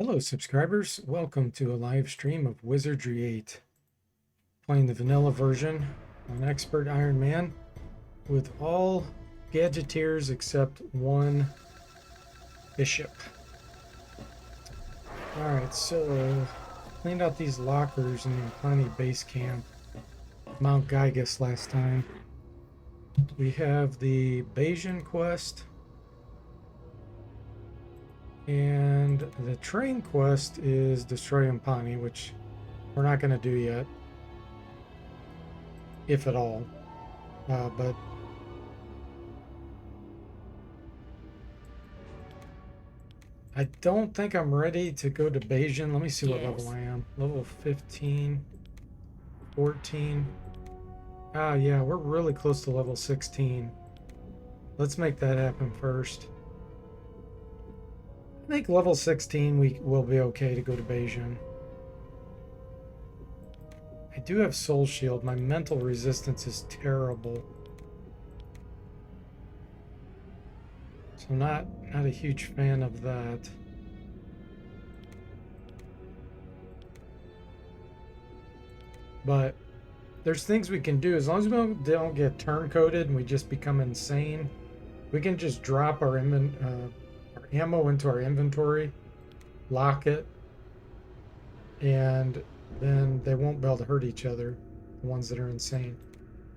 Hello subscribers, welcome to a live stream of Wizardry 8. Playing the vanilla version on Expert Iron Man with all Gadgeteers except one Bishop. Alright, so cleaned out these lockers in the Impani base camp, Mount Gygus last time. We have the Bayesian quest, and the train quest is Destroy Impani, which we're not going to do yet, if at all. But I don't think I'm ready to go to Bayesian. Let me see what level I am. Level 15, 14. Ah, yeah, we're really close to level 16. Let's make that happen first. I think level 16 we will be okay to go to Bayesian. I do have Soul Shield. My mental resistance is terrible. So not a huge fan of that. But there's things we can do. As long as we don't get turn coded and we just become insane, we can just drop our ammo into our inventory, lock it, and then they won't be able to hurt each other, the ones that are insane.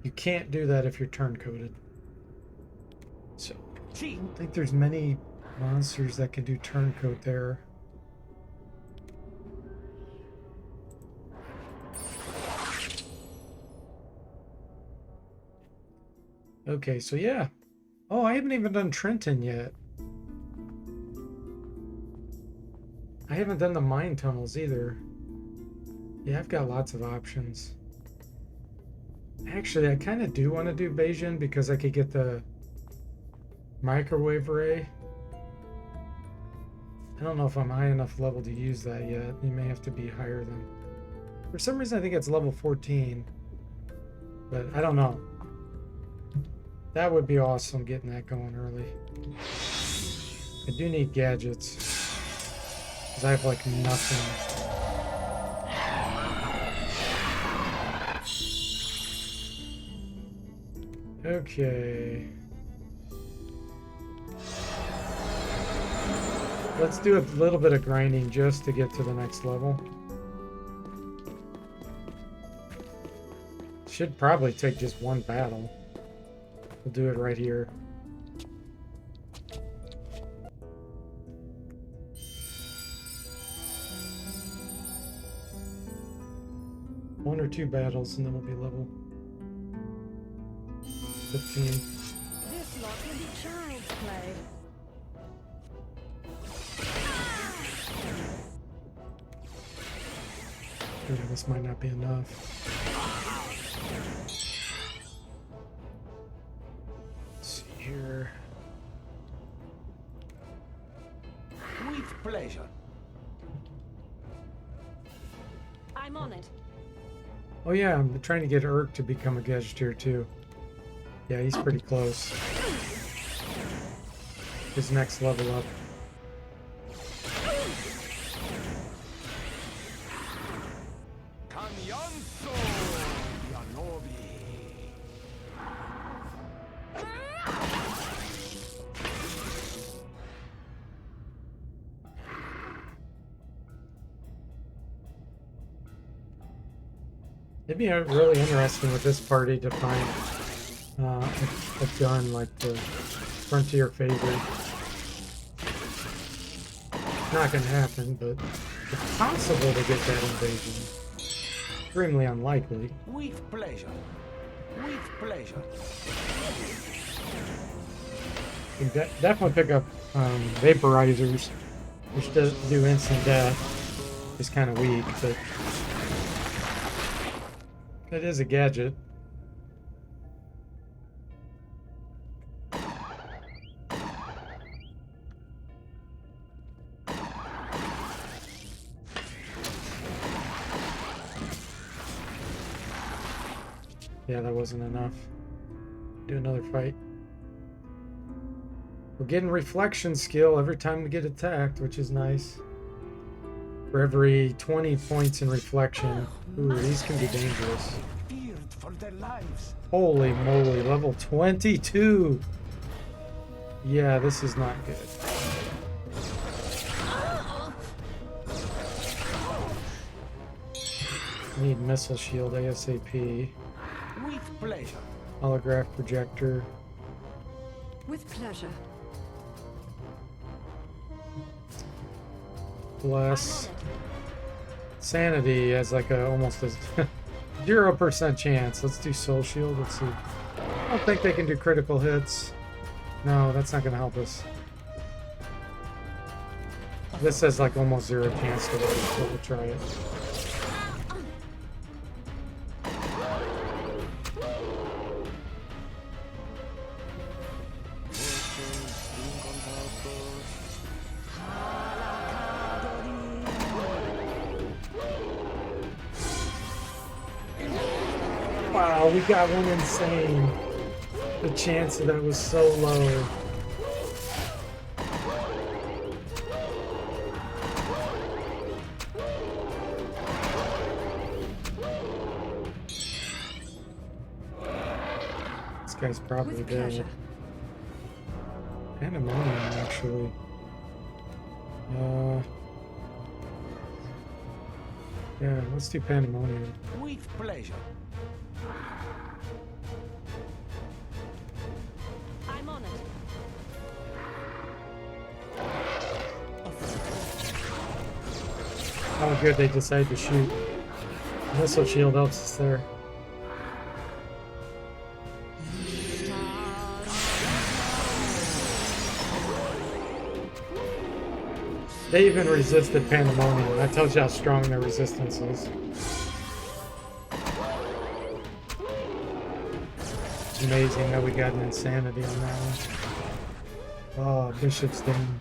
You can't do that if you're turn coded. So I don't think there's many monsters that can do turn code there. Okay, so yeah. Oh, I haven't even done Trenton yet. I haven't done the mine tunnels either. Yeah, I've got lots of options. Actually, I kind of do want to do Bayesian because I could get the microwave ray. I don't know if I'm high enough level to use that yet. You may have to be higher than... For some reason, I think it's level 14. But I don't know. That would be awesome, getting that going early. I do need gadgets. Because I have, like, nothing. Okay. Let's do a little bit of grinding just to get to the next level. Should probably take just one battle. We'll do it right here. One or two battles and then we'll be level 15. This lot will be child's play. Yeah, this might not be enough. Let's see here. With pleasure. I'm on it. Oh yeah, I'm trying to get Urk to become a Gadgeteer too. Yeah, he's pretty close. His next level up. Canyanzo Yanobi. It'd be really interesting with this party to find a gun like the Frontier Favorite. Not gonna happen, but it's possible to get that invasion. Extremely unlikely. With pleasure. With pleasure. You can definitely pick up vaporizers, which does do instant death. It's kind of weak, but it is a gadget. Yeah, that wasn't enough. Do another fight. We're getting reflection skill every time we get attacked, which is nice. For every 20 points in reflection. Ooh, these can be dangerous. Feared for their lives. Holy moly, level 22! Yeah, this is not good. Need missile shield ASAP. With pleasure. Holograph projector. With pleasure. Bless. Sanity has like a almost a 0% chance. Let's do soul shield. Let's see. I don't think they can do critical hits. No, that's not gonna help us. This has like almost 0 chance to work, so we'll try it. Wow, we got one insane. The chance of that was so low. This guy's probably With dead. pleasure. Pandemonium, actually. Yeah, let's do Pandemonium. With pleasure. I'm on it. Oh, good, they decided to shoot. Missile shield helps us there. They even resisted Pandemonium. That tells you how strong their resistance is. It's amazing that we got an insanity on that one. Oh, Bishop's down.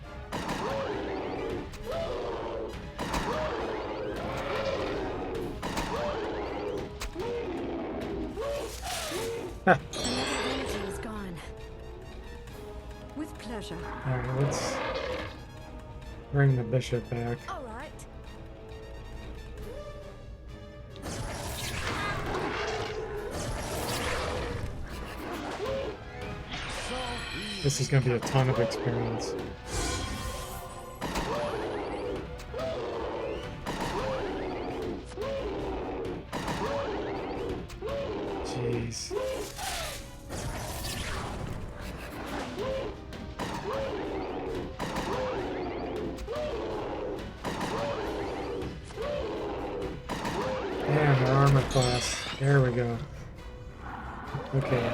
Another energy is gone. With pleasure. Alright, let's bring the Bishop back. All right. This is going to be a ton of experience. Jeez. Damn, our armor class. There we go. Okay.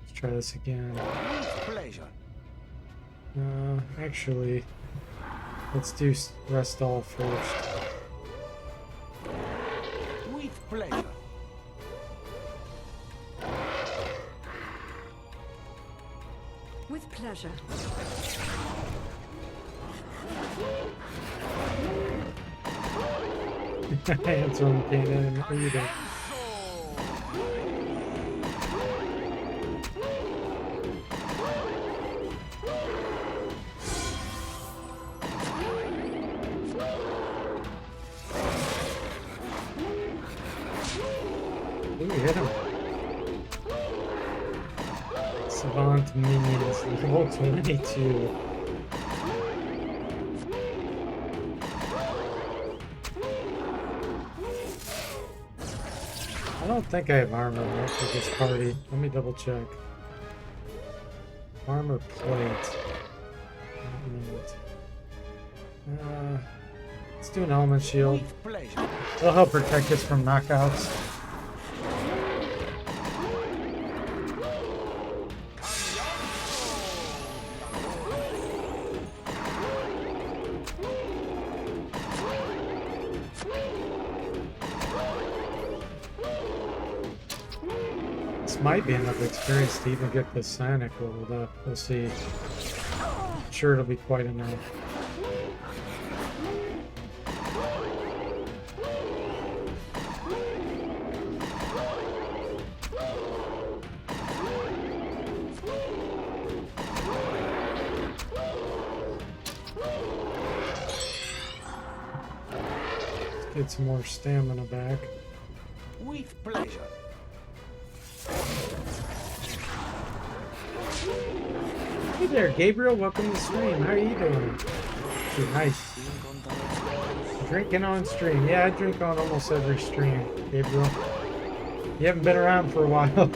Let's try this again. With pleasure. Actually, let's do rest all first. With pleasure. With pleasure. Answer him, can't. What are you doing? Ooh, hit him. Savant minions, level 22. I don't think I have armor left for this party. Let me double check. Armor plate. Let's do an element shield. With pleasure. It'll help protect us from knockouts. This might be enough experience to even get the Sonic leveled up. We'll see. I'm sure it'll be quite enough. Get some more stamina back. With pleasure. Hey there, Gabriel. Welcome to the stream. How are you doing? Dude, nice. Drinking on stream. Yeah, I drink on almost every stream, Gabriel. You haven't been around for a while.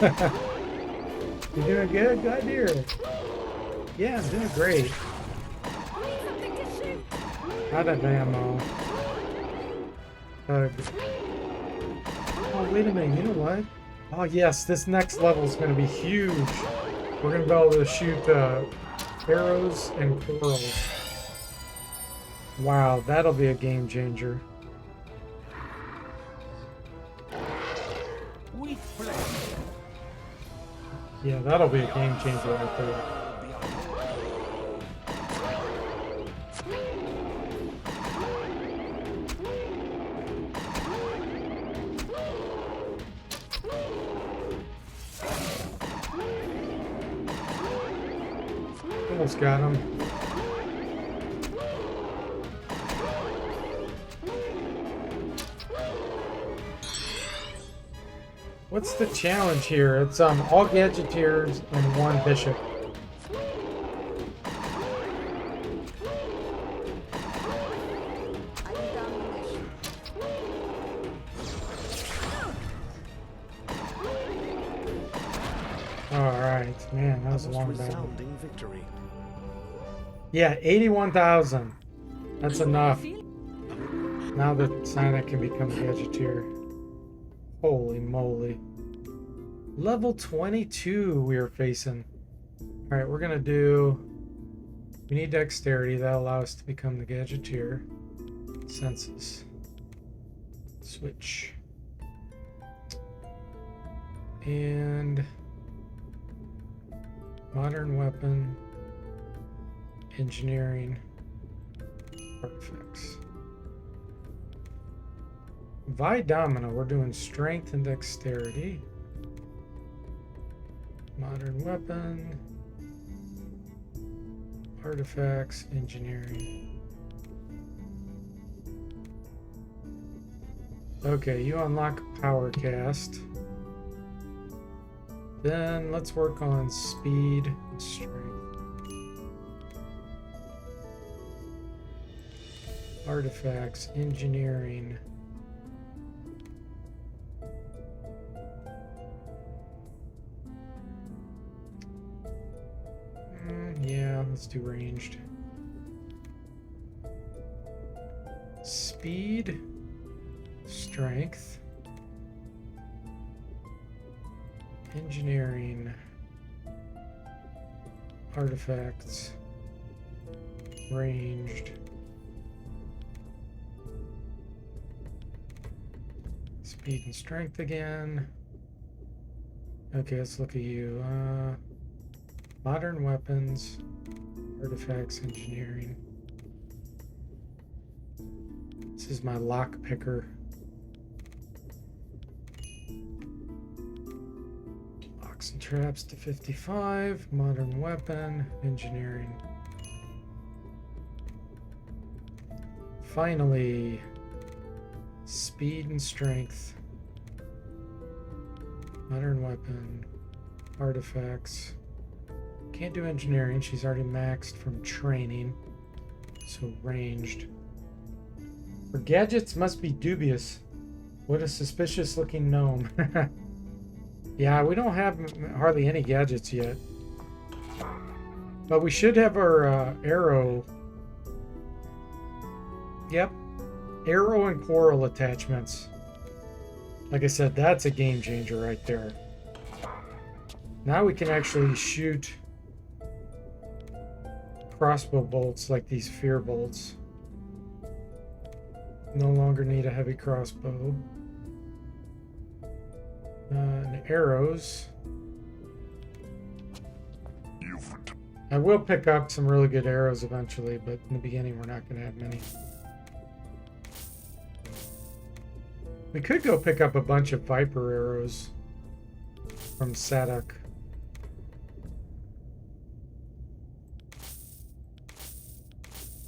You doing good? Glad to hear it. Yeah, I'm doing great. Something to shoot. Out of ammo. Oh, wait a minute. You know what? Oh, yes. This next level is going to be huge. We're going to be able to shoot arrows and corals. Wow, that'll be a game changer. With pleasure. Yeah, that'll be a game changer right there. Almost got him. What's the challenge here? It's all Gadgeteers and one bishop. Alright, man, that was a long battle. Resounding victory. Yeah, 81,000. That's enough. Now that Sonic can become a Gadgeteer. Holy moly. Level 22 we are facing. Alright, we're gonna do... We need dexterity. That'll allow us to become the Gadgeteer. Senses. Switch. And... Modern weapon. Engineering. Artifacts. Domino, we're doing strength and dexterity. Modern weapon. Artifacts, engineering. Okay, you unlock power cast. Then let's work on speed and strength. Artifacts, engineering. Yeah, let's do ranged. Speed, strength, engineering, artifacts, ranged, speed and strength again. Okay, let's look at you. Modern weapons, artifacts, engineering. This is my lock picker. Locks and traps to 55. Modern weapon, engineering. Finally, speed and strength. Modern weapon, artifacts. Can't do engineering, she's already maxed from training. So ranged. Her gadgets must be dubious. What a suspicious looking gnome. Yeah, we don't have hardly any gadgets yet. But we should have our arrow. Yep. Arrow and coral attachments. Like I said, that's a game changer right there. Now we can actually shoot crossbow bolts like these fear bolts. No longer need a heavy crossbow. And arrows. I will pick up some really good arrows eventually, but in the beginning we're not going to have many. We could go pick up a bunch of Viper arrows from Sadok.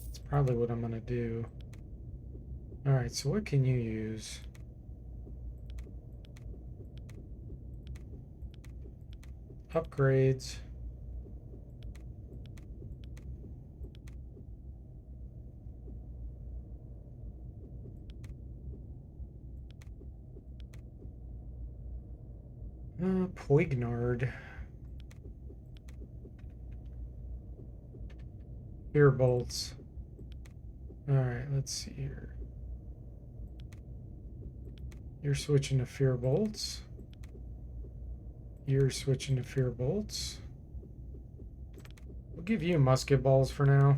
That's probably what I'm going to do. Alright, so what can you use? Upgrades. Poignard. Fear bolts. Alright, let's see here. You're switching to fear bolts. You're switching to fear bolts. We'll give you musket balls for now.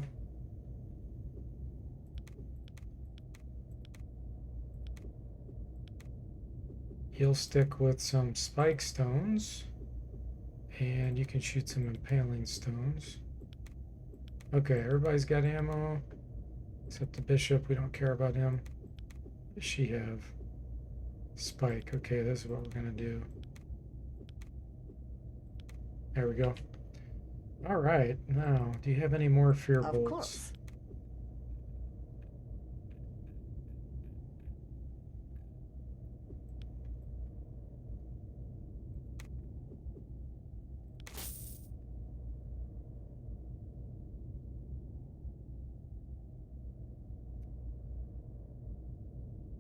You'll stick with some spike stones. And you can shoot some impaling stones. Okay, everybody's got ammo. Except the bishop, we don't care about him. What does she have? Spike. Okay, this is what we're gonna do. There we go. Alright, now, do you have any more fear bolts? Of course.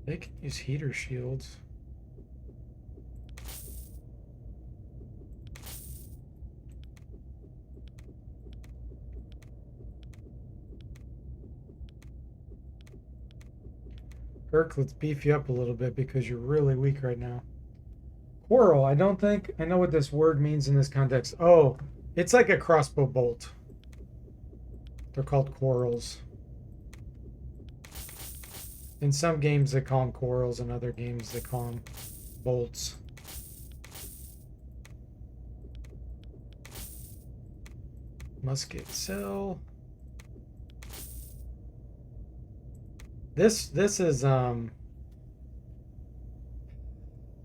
They can use heater shields. Herc, let's beef you up a little bit because you're really weak right now. Quarrel, I don't think I know what this word means in this context. Oh, it's like a crossbow bolt. They're called quarrels. In some games they call them quarrels, in other games they call them bolts. Musket cell. This is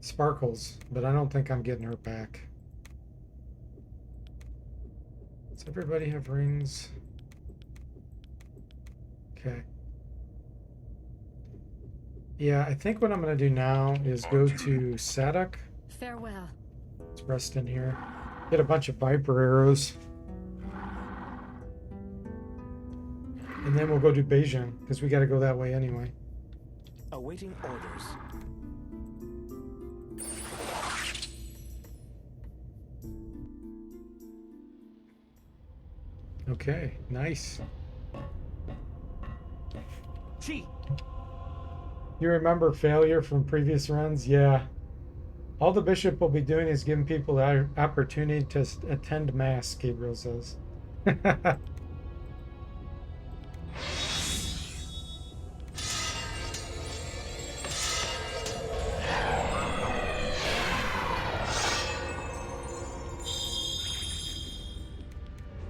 Sparkles, but I don't think I'm getting her back. Does everybody have rings? Okay. Yeah, I think what I'm gonna do now is go to Sadok. Farewell. Let's rest in here. Get a bunch of Viper arrows. And then we'll go do Beijing, because we gotta go that way anyway. Awaiting orders. Okay, nice. Chi. You remember failure from previous runs? Yeah. All the bishop will be doing is giving people the opportunity to attend mass, Gabriel says.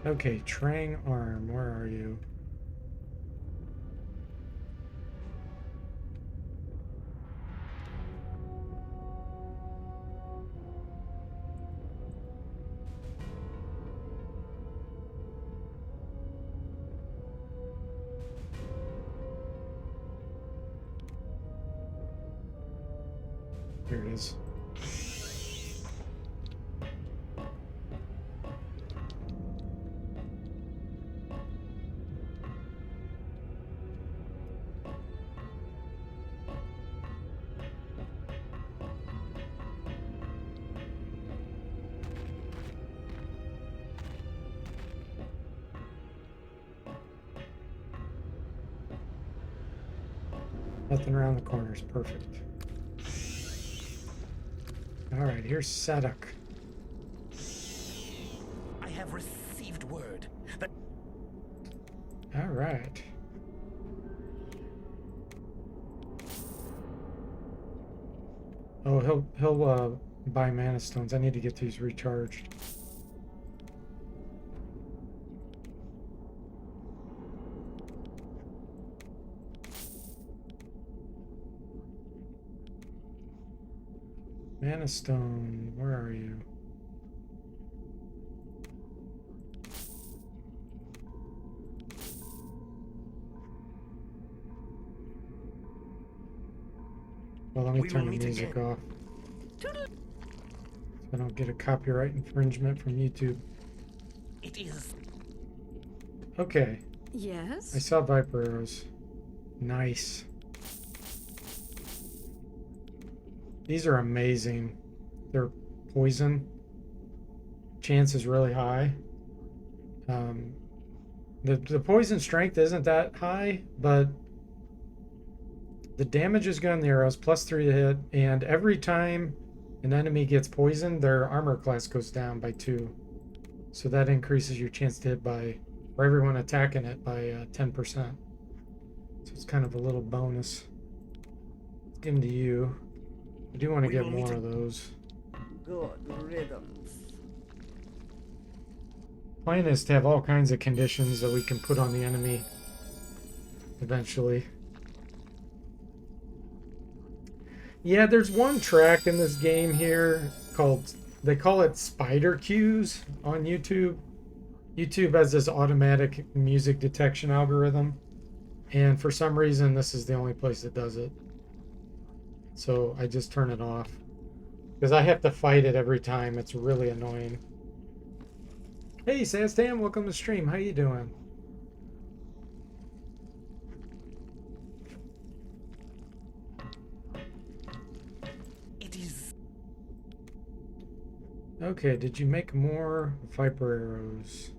Okay, Trang Arm, where are you? Here it is. Nothing around the corners. Perfect. All right, here's Sadok. I have received word that All right. Oh, he'll buy mana stones. I need to get these recharged. Mana stone, where are you? Well, let me We turn will the meet music again. off. So I don't get a copyright infringement from YouTube. It is. Okay, I Yes? saw Viper arrows. Nice. These are amazing. They're poison. Chance is really high. The poison strength isn't that high, but the damage is good on the arrows, +3 to hit, and every time an enemy gets poisoned, their armor class goes down by 2. So that increases your chance to hit by, for everyone attacking it, by 10%. So it's kind of a little bonus. Let's give them to you. I do want to We get will meet more of those. Good riddance. Plan is to have all kinds of conditions that we can put on the enemy eventually. Yeah, there's one track in this game here called, they call it spider cues on YouTube. YouTube has this automatic music detection algorithm, and for some reason this is the only place that does it. So I just turn it off because I have to fight it every time. It's really annoying. Hey Sastam, welcome to the stream. How you doing? It is. Okay, did you make more Viper arrows?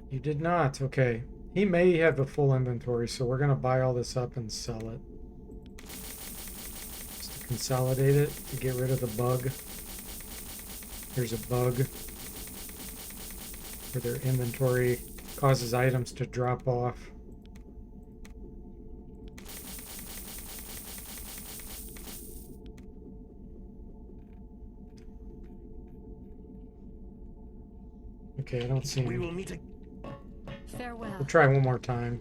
You did not. Okay. He may have a full inventory, so we're going to buy all this up and sell it. Just to consolidate it, to get rid of the bug. There's a bug where their inventory causes items to drop off. Okay, I don't see We him. will meet again. Farewell. We'll try one more time.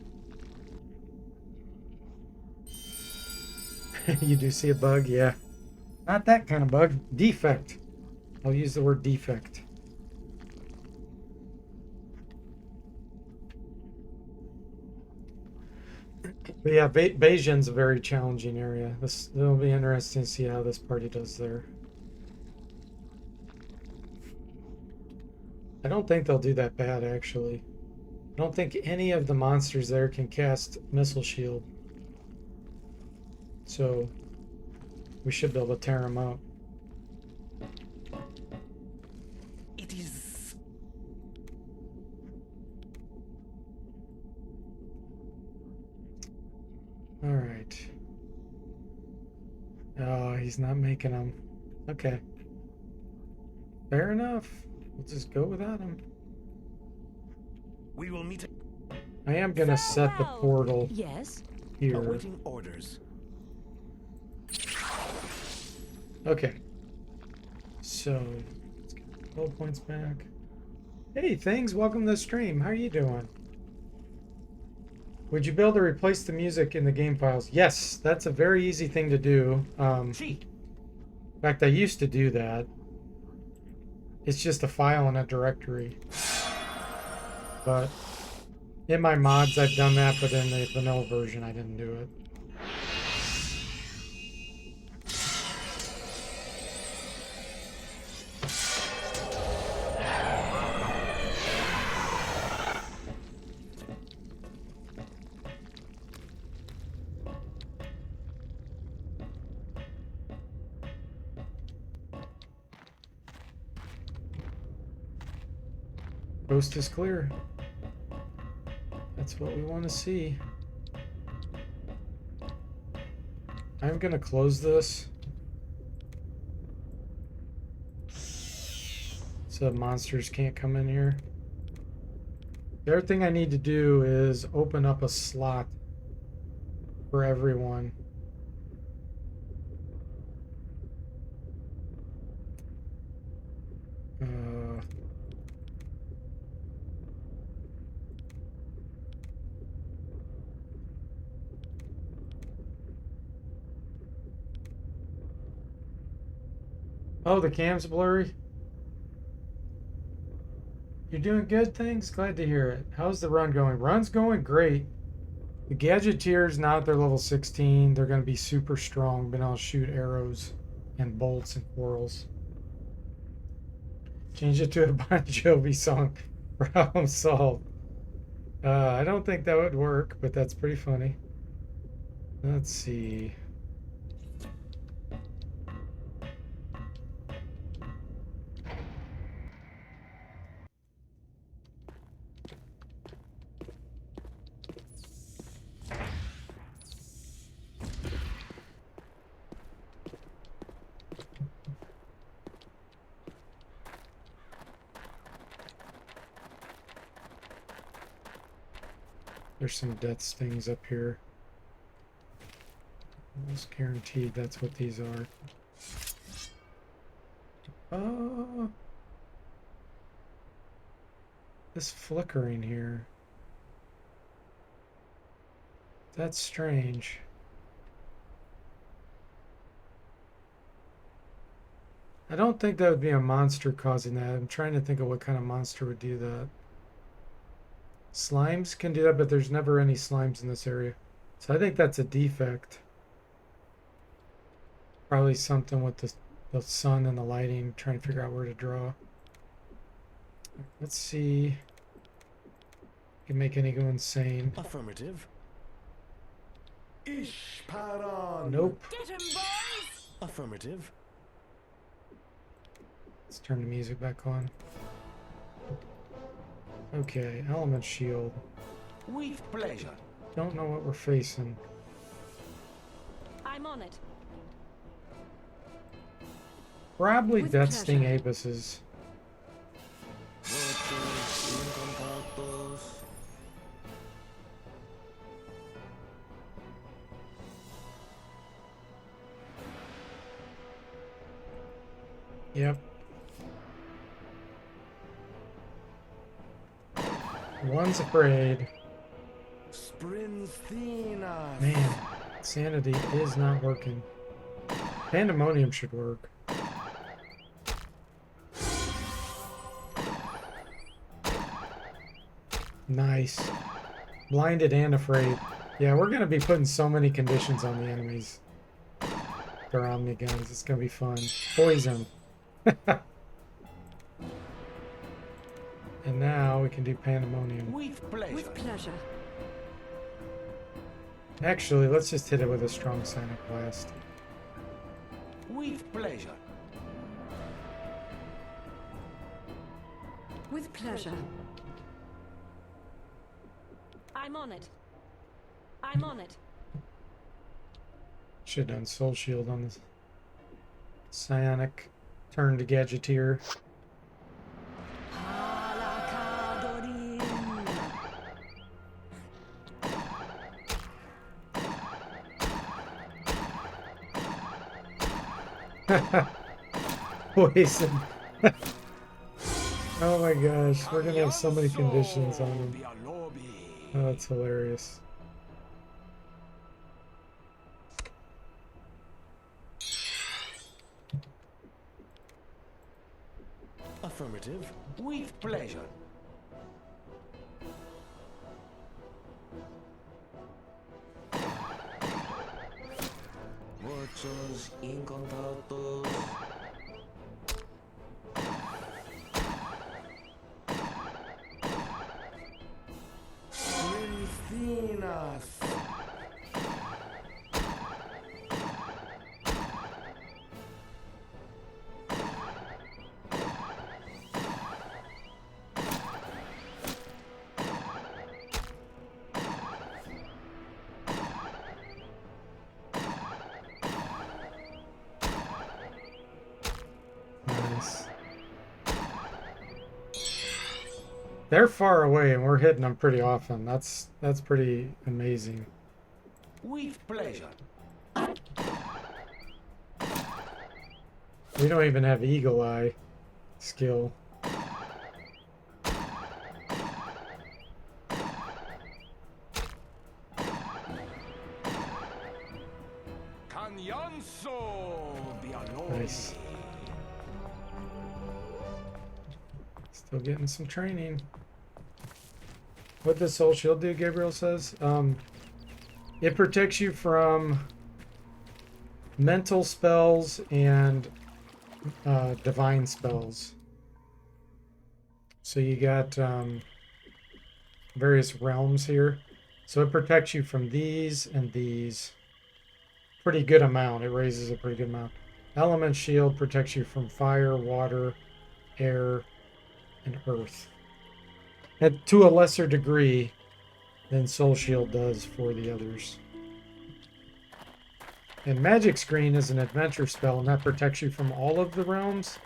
You do see a bug? Yeah. Not that kind of bug. Defect. I'll use the word defect. But yeah, Bayesian's a very challenging area. It'll be interesting to see how this party does there. I don't think they'll do that bad, actually. I don't think any of the monsters there can cast Missile Shield. So, we should be able to tear them up. It is. Alright. Oh, he's not making them. Okay. Fair enough. We'll just go without him. We will meet. I am gonna set the Farewell. portal Yes? here. Awaiting orders. Okay. So, let's get 12 points back. Hey, Things, welcome to the stream. How are you doing? Would you be able to replace the music in the game files? Yes, that's a very easy thing to do. In fact, I used to do that. It's just a file in a directory. But in my mods, I've done that, but in the vanilla version, I didn't do it. Coast is clear. That's what we want to see. I'm gonna close this so monsters can't come in here. The other thing I need to do is open up a slot for everyone. Oh, the cam's blurry. You're doing good, Things. Glad to hear it. How's the run going? Run's going great. The Gadgeteers, now that they're level 16, they're going to be super strong, being able to shoot arrows and bolts and quarrels. Change it to a Bon Jovi song. Problem solved. I don't think that would work, but that's pretty funny. Let's see. There's some death stings up here. Almost guaranteed that's what these are. This flickering here. That's strange. I don't think that would be a monster causing that. I'm trying to think of what kind of monster would do that. Slimes can do that, but there's never any slimes in this area. So I think that's a defect. Probably something with the sun and the lighting, trying to figure out where to draw. Let's see. Can make any go insane. Affirmative. Ishparan. Nope. Get him, boys! Affirmative. Let's turn the music back on. Okay, element shield. With pleasure. Don't know what we're facing. I'm on it. Probably With Death Sting pleasure. Abuses. Yep. One's afraid. Sprinthina. Man, sanity is not working. Pandemonium should work. Nice. Blinded and afraid. Yeah, we're gonna be putting so many conditions on the enemies. Their Omni guns. It's gonna be fun. Poison. And now we can do Pandemonium. With pleasure. With pleasure. Actually, let's just hit it with a strong Sonic Blast. With pleasure. With pleasure. I'm on it. I'm on it. Should have done Soul Shield on this. Psionic. Turn to Gadgeteer. Poison. Oh my gosh, we're gonna have so many conditions on them. Oh, that's hilarious. Affirmative. With pleasure. Muchos incontados. Sprintinas. Nice. They're far away and we're hitting them pretty often. That's pretty amazing. With pleasure. We don't even have Eagle Eye skill. Nice. Still getting some training. What does Soul Shield do, Gabriel says? It protects you from mental spells and divine spells. So you got various realms here. So it protects you from these and these. Pretty good amount. It raises a pretty good amount. Element shield protects you from fire, water, air, and earth. To a lesser degree than soul shield does for the others. And magic screen is an adventure spell, and that protects you from all of the realms,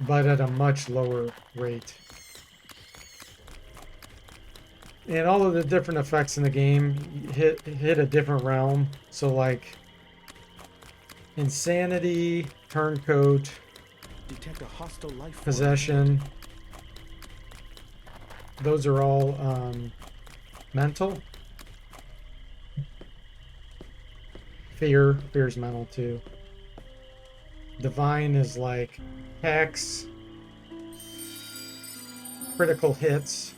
but at a much lower rate. And all of the different effects in the game hit a different realm. So like insanity, turncoat, Detect a hostile life form. possession. Those are all mental. Fear's mental too. Divine is like hex, critical hits.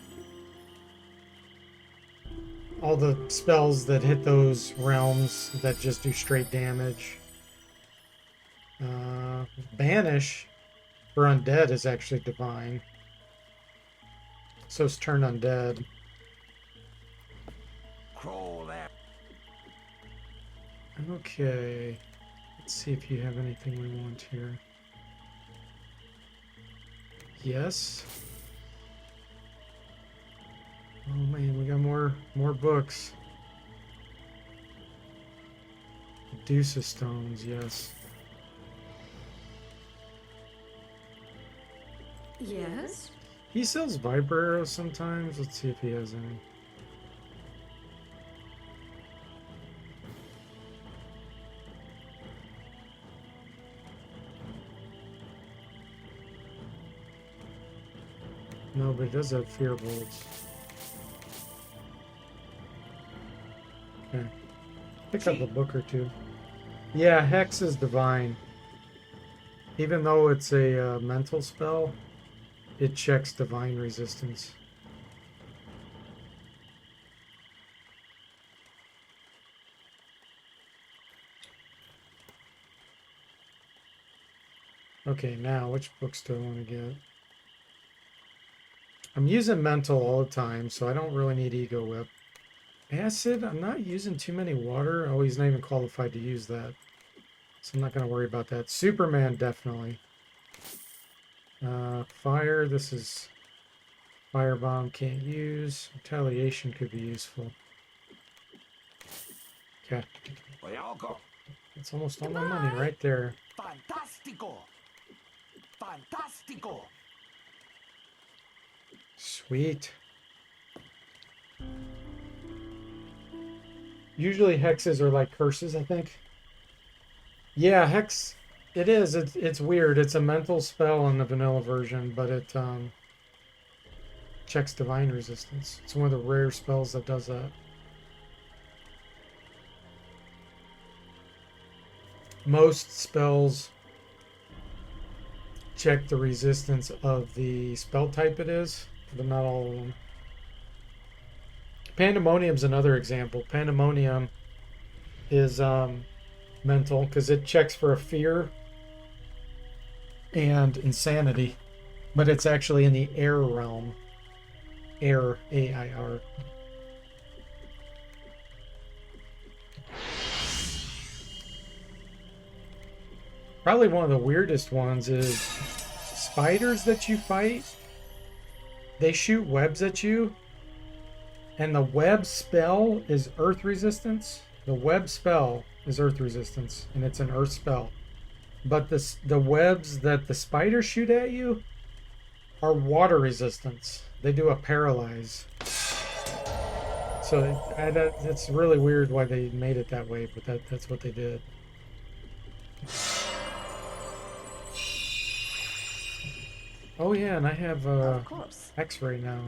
All the spells that hit those realms that just do straight damage. Banish for undead is actually divine. So it's turn undead. Crawl there. Okay. Let's see if you have anything we want here. Yes. Oh man, we got more books. Medusa stones, yes. Yes? He sells Viper arrows sometimes. Let's see if he has any. No, but he does have fear bolts. Okay. Pick up a book or two. Yeah, Hex is divine. Even though it's a mental spell, it checks divine resistance. Okay, now which books do I want to get? I'm using mental all the time, so I don't really need ego whip. Acid, I'm not using too many water. Oh, he's not even qualified to use that. So I'm not going to worry about that. Superman, definitely. Fire, this is firebomb, can't use. Retaliation could be useful. Okay. That's almost all my money right there. Fantastico. Fantastico. Sweet. Usually hexes are like curses, I think. Yeah, hex. It is. It's weird. It's a mental spell in the vanilla version, but it checks divine resistance. It's one of the rare spells that does that. Most spells check the resistance of the spell type it is, but not all of them. Pandemonium's another example. Pandemonium is mental because it checks for a fear and insanity, but it's actually in the air realm. Air, A-I-R. Probably one of the weirdest ones is spiders that you fight. They shoot webs at you, and the web spell is earth resistance. The web spell is earth resistance, and it's an earth spell. But the webs that the spiders shoot at you are water resistance. They do a paralyze. So that's really weird why they made it that way, but that's what they did. Oh yeah, and I have Of course. X-ray now.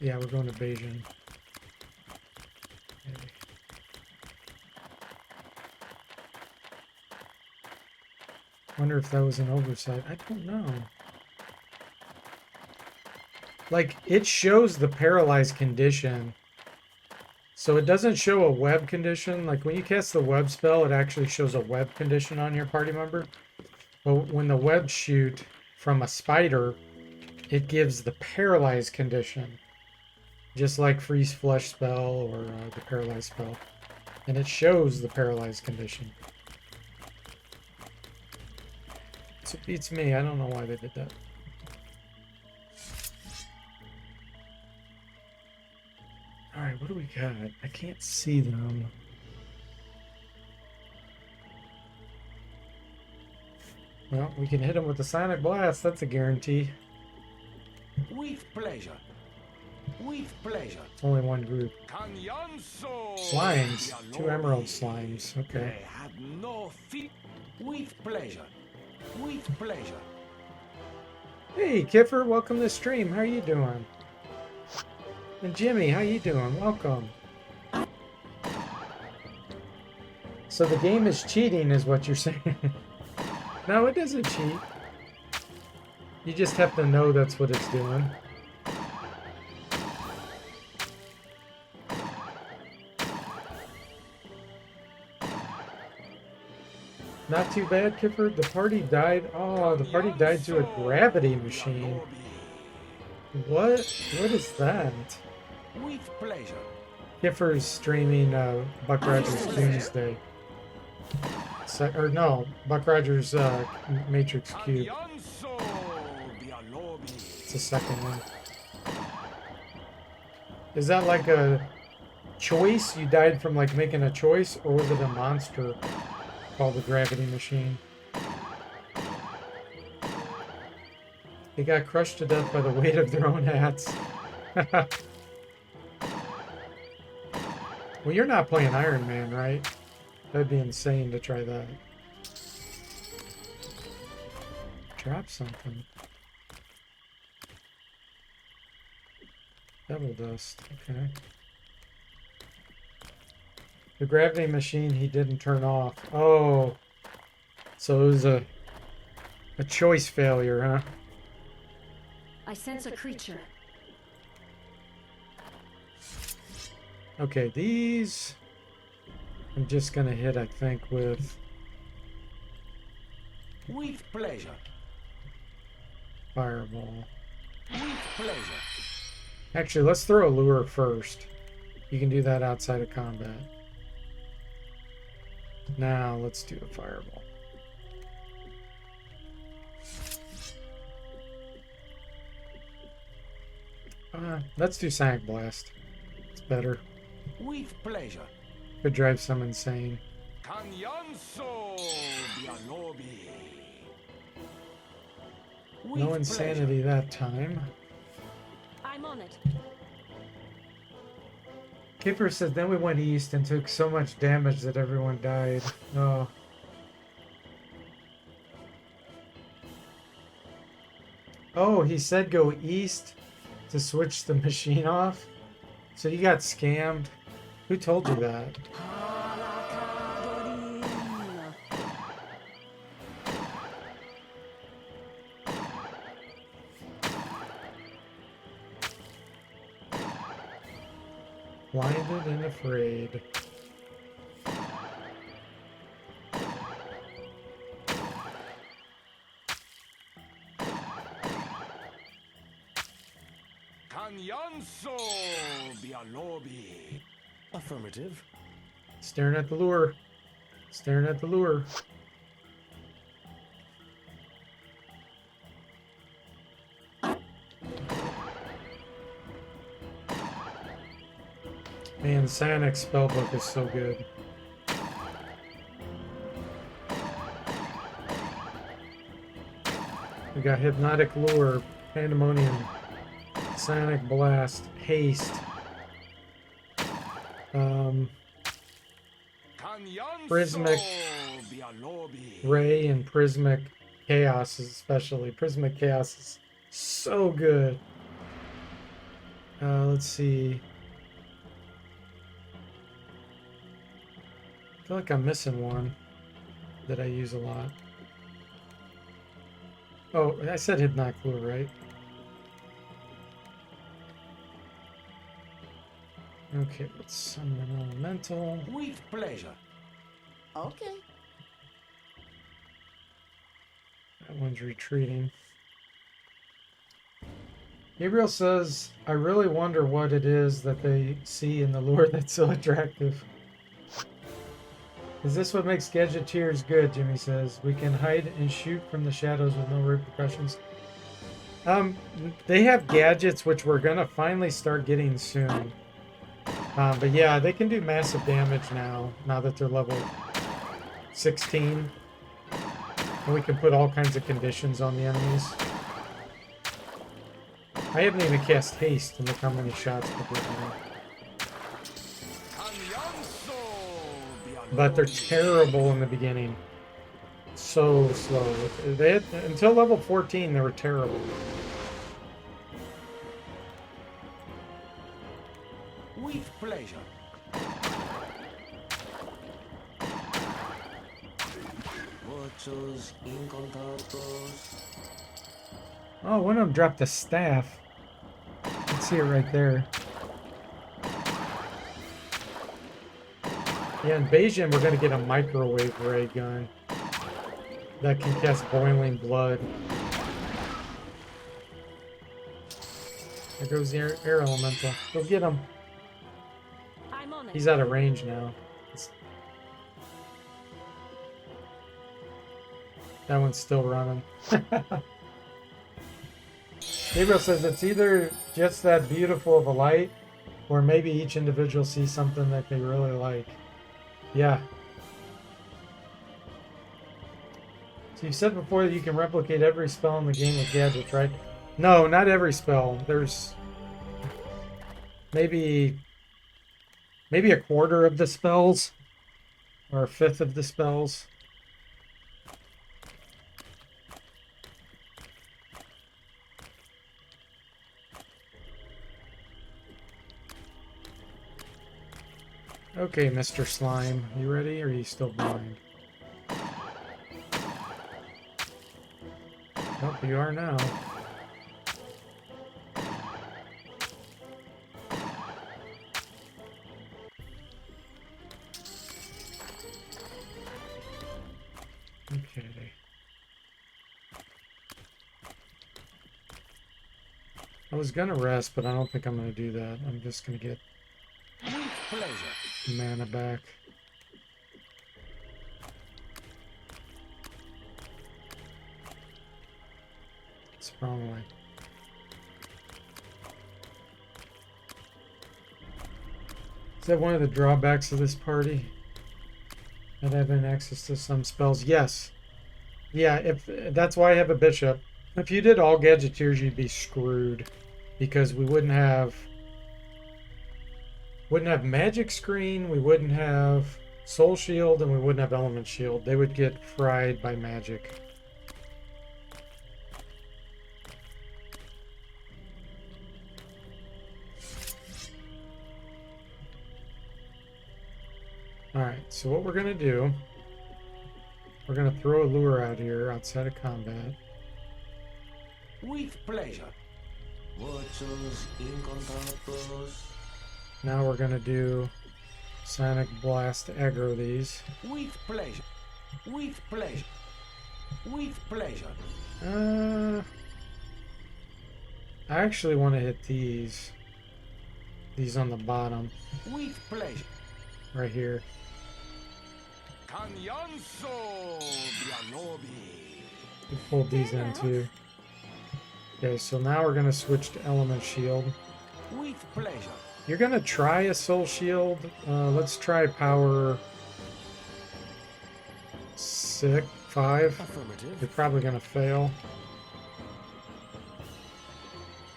Yeah, we're going to Beijing. Okay. Wonder if that was an oversight. I don't know. Like, it shows the paralyzed condition. So it doesn't show a web condition. Like, when you cast the web spell, it actually shows a web condition on your party member. But when the web shoot from a spider, it gives the paralyzed condition. Just like freeze flesh spell or the paralyzed spell. And it shows the paralyzed condition. So it beats me. I don't know why they did that. Alright, what do we got? I can't see them. Well, we can hit them with the Sonic Blast. That's a guarantee. With pleasure. With pleasure. Only one group. Slimes. 2 emerald slimes. Okay. They have no feet. With pleasure. With pleasure. Hey, Kiffer, welcome to the stream. How you doing? And Jimmy, how you doing? Welcome. So the game is cheating, is what you're saying? No, it doesn't cheat. You just have to know that's what it's doing. Not too bad, Kipper. The party died. Oh, the party died to a gravity machine. What? What is that? With pleasure. Kiffer's streaming Buck Rogers Doomsday. Or no, Buck Rogers Matrix Cube. It's the second one. Is that like a choice? You died from like making a choice, or was it a monster called the Gravity Machine? They got crushed to death by the weight of their own hats. Well, you're not playing Iron Man, right? That'd be insane to try that. Drop something. Devil dust. Okay. The gravity machine he didn't turn off. Oh. So it was a choice failure, huh? I sense a creature. Okay, these I'm just gonna hit, I think, with pleasure. Fireball. With pleasure. Actually, let's throw a lure first. You can do that outside of combat. Now let's do a fireball. Let's do Sonic Blast. It's better. With pleasure. Could drive some insane. No insanity that time. I'm on it. Kipper said then we went east and took so much damage that everyone died. Oh. Oh, he said go east to switch the machine off? So you got scammed? Who told you that? Blinded and afraid. Affirmative. Staring at the lure. Staring at the lure. Man, the Sonic spellbook is so good. We got Hypnotic Lure, Pandemonium, Sonic Blast, Haste, Prismic Ray, and Prismic Chaos, especially. Prismic Chaos is so good. Let's see. I feel like I'm missing one that I use a lot. Oh, I said hidden eye clue, right? Okay, let's summon an elemental. With pleasure. Okay. That one's retreating. Gabriel says, I really wonder what it is that they see in the lure that's so attractive. Is this what makes Gadgeteers good? Jimmy says. We can hide and shoot from the shadows with no repercussions. They have gadgets which we're gonna finally start getting soon. But yeah, they can do massive damage now that they're level 16. And we can put all kinds of conditions on the enemies. I haven't even cast haste, and look how many shots per hit now. But they're terrible in the beginning. So slow. They had, until level 14, they were terrible. With pleasure. Muchos incontados. Oh, one of them dropped a staff. You can see it right there. Yeah, in Beijing, we're going to get a microwave ray gun that can cast boiling blood. There goes the air elemental. Go get him. I'm on it. He's out of range now. That one's still running. Gabriel says it's either just that beautiful of a light, or maybe each individual sees something that they really like. Yeah. So you said before that you can replicate every spell in the game with gadgets, right? No, not every spell. There's maybe a quarter of the spells, or a fifth of the spells. Okay, Mr. Slime, you ready, or are you still blind? Oh, you are now. Okay. I was gonna rest, but I don't think I'm gonna do that. I'm just gonna get With pleasure. mana back. It's the wrong way. Is that one of the drawbacks of this party? Not having access to some spells? Yes. Yeah, if that's why I have a bishop. If you did all Gadgeteers, you'd be screwed. Because we wouldn't have magic screen, we wouldn't have soul shield, and we wouldn't have element shield. They would get fried by magic. Alright, so what we're gonna do, we're gonna throw a lure out here outside of combat. With pleasure. Muchos incontados. Now we're gonna do Sonic Blast to aggro these. With pleasure. With pleasure. With pleasure. I actually want to hit these on the bottom, With pleasure. right here. Canyanzo Bianobi. We pulled these in too. Okay, so now we're gonna switch to Element Shield. With pleasure. You're gonna try a Soul Shield. Let's try power 5. Affirmative. You're probably gonna fail.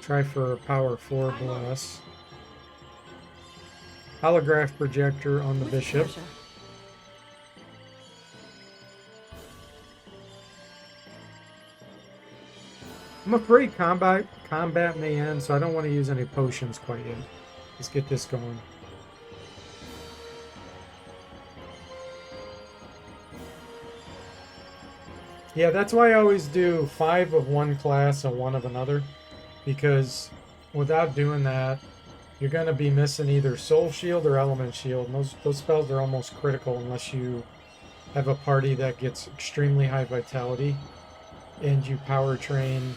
Try for power 4 bless. Holograph projector on the With bishop. pleasure. I'm afraid combat may end, so I don't want to use any potions quite yet. Let's get this going. Yeah, that's why I always do 5 of one class and 1 of another, because without doing that, you're going to be missing either Soul Shield or Element Shield. And those spells are almost critical unless you have a party that gets extremely high vitality and you power train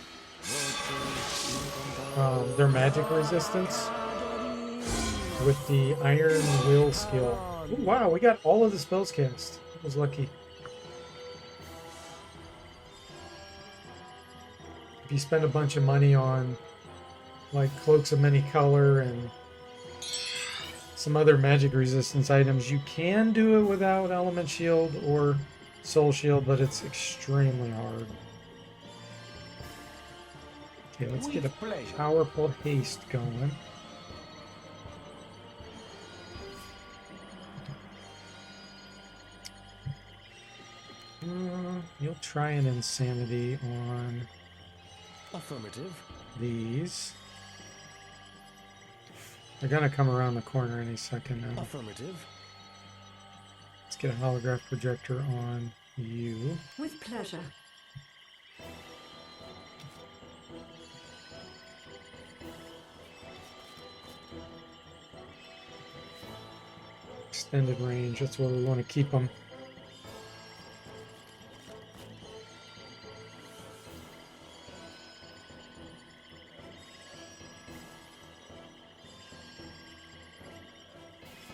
their magic resistance with the Iron Will skill. Ooh, wow, we got all of the spells cast. I was lucky. If you spend a bunch of money on like Cloaks of Many Color and some other magic resistance items, you can do it without Element Shield or Soul Shield, but it's extremely hard. Okay, let's get a powerful haste going. You'll try an insanity on Affirmative. these. They're gonna come around the corner any second now. Affirmative. Let's get a holograph projector on you. With pleasure. Extended range, that's where we want to keep them.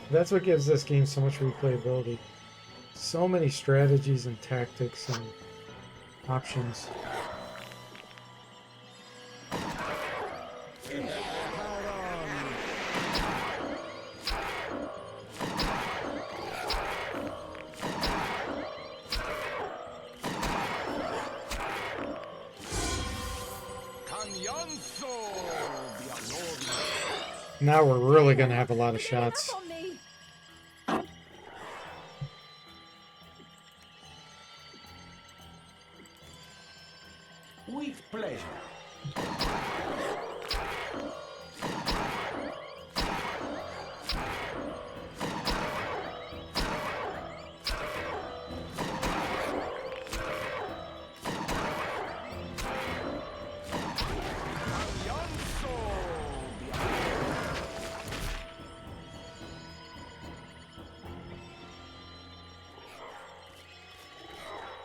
That's what gives this game so much replayability. So many strategies and tactics and options. Now we're really going to have a lot of shots. With pleasure.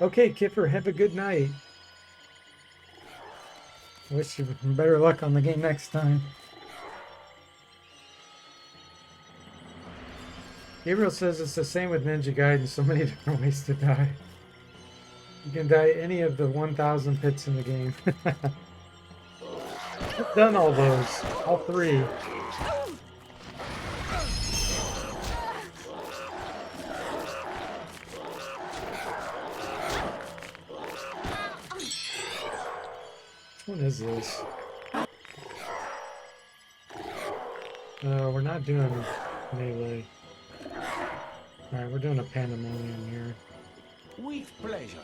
Okay, Kipper, have a good night. Wish you better luck on the game next time. Gabriel says it's the same with Ninja Gaiden, so many different ways to die. You can die any of the 1,000 pits in the game. I've done all those, all 3. Which one is this? We're not doing melee. Alright, we're doing a pandemonium here. With pleasure.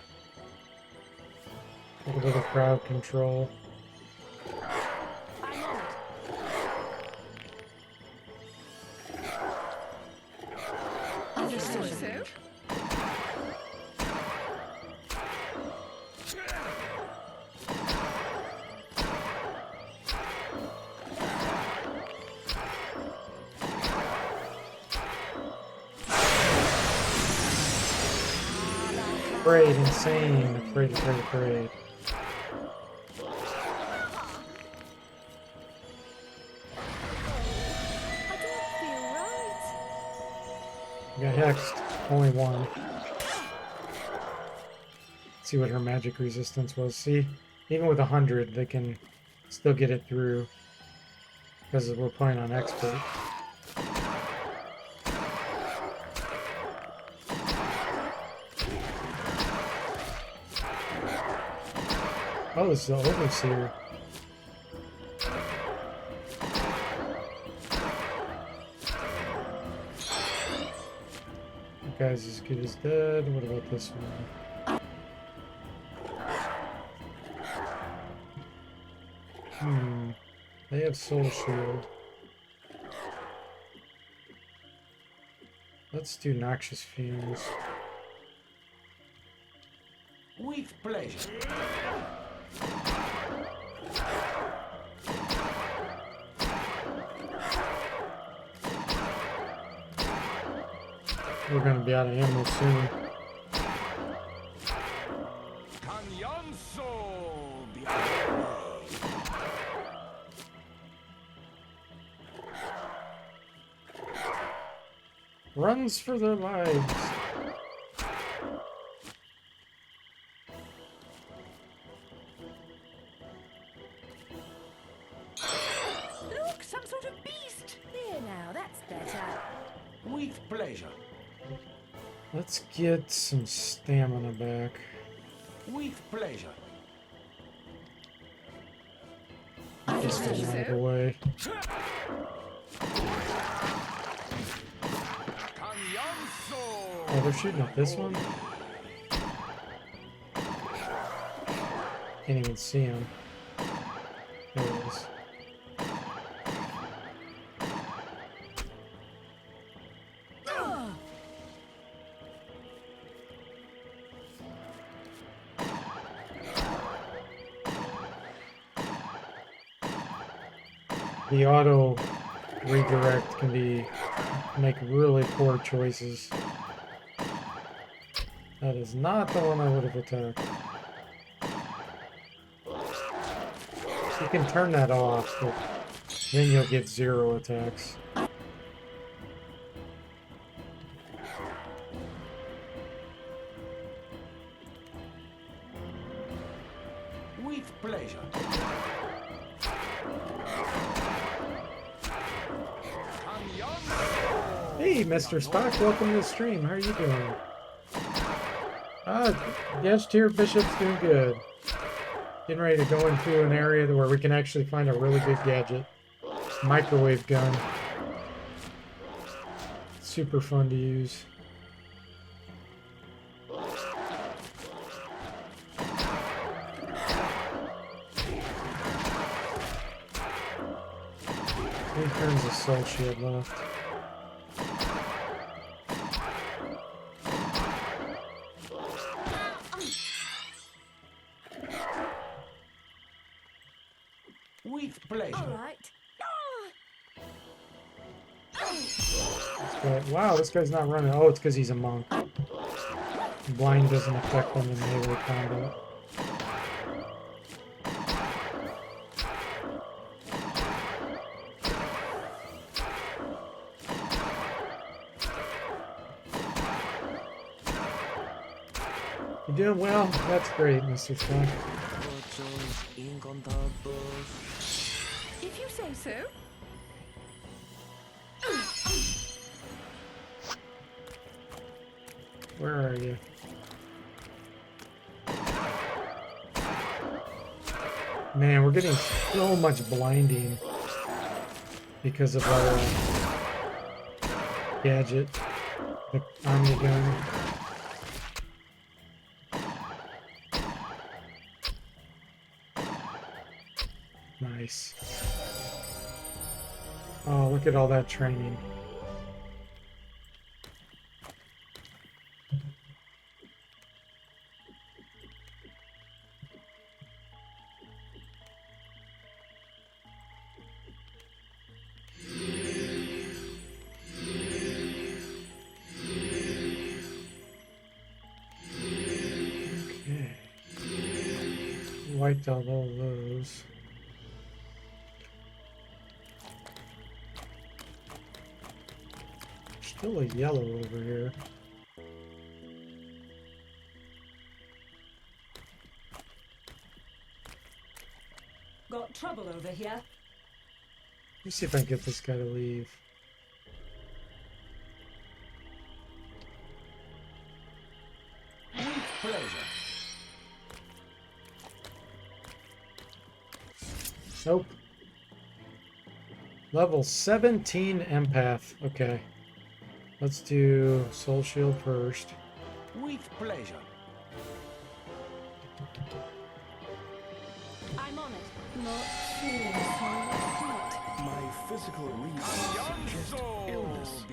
A little bit of crowd control. I'm on it. Understood. Afraid, insane. Afraid. Got hexed. Only 1. See what her magic resistance was. See, even with 100, they can still get it through because we're playing on expert. Oh, this is the Overseer. That guy's as good as dead. What about this one? They have Soul Shield. Let's do Noxious Fumes. With With pleasure. We're gonna be out of ammo soon. Runs for their lives. Look, some sort of beast. There now, that's better. With pleasure. Let's get some stamina back. With pleasure. Just get out of the way. Oh, they're shooting at this one? Can't even see him. There it is. The auto redirect can make really poor choices. That is not the one I would have attacked. You can turn that off, but then you'll get 0 attacks. With pleasure. Hey, Mr. Spock, welcome to the stream. How are you doing? Gadgeteer Bishop's doing good. Getting ready to go into an area where we can actually find a really good gadget. Microwave gun. Super fun to use. Three turns of soul shield left. With pleasure. All right. Wow, this guy's not running. Oh, it's because he's a monk. Blind doesn't affect him in melee combat. You doing well? That's great, Mr. Scott. If you say so. Where are you? Man, we're getting so much blinding because of our gadget, the Omni gun. Nice. Oh, look at all that training. Okay. Wiped out all those. Still a yellow over here. Got trouble over here. Let me see if I can get this guy to leave. With pleasure. Nope. Level 17 empath. Okay. Let's do soul shield first. With pleasure. I'm on it. Not feeling so hot. My physical reasons suggest illness.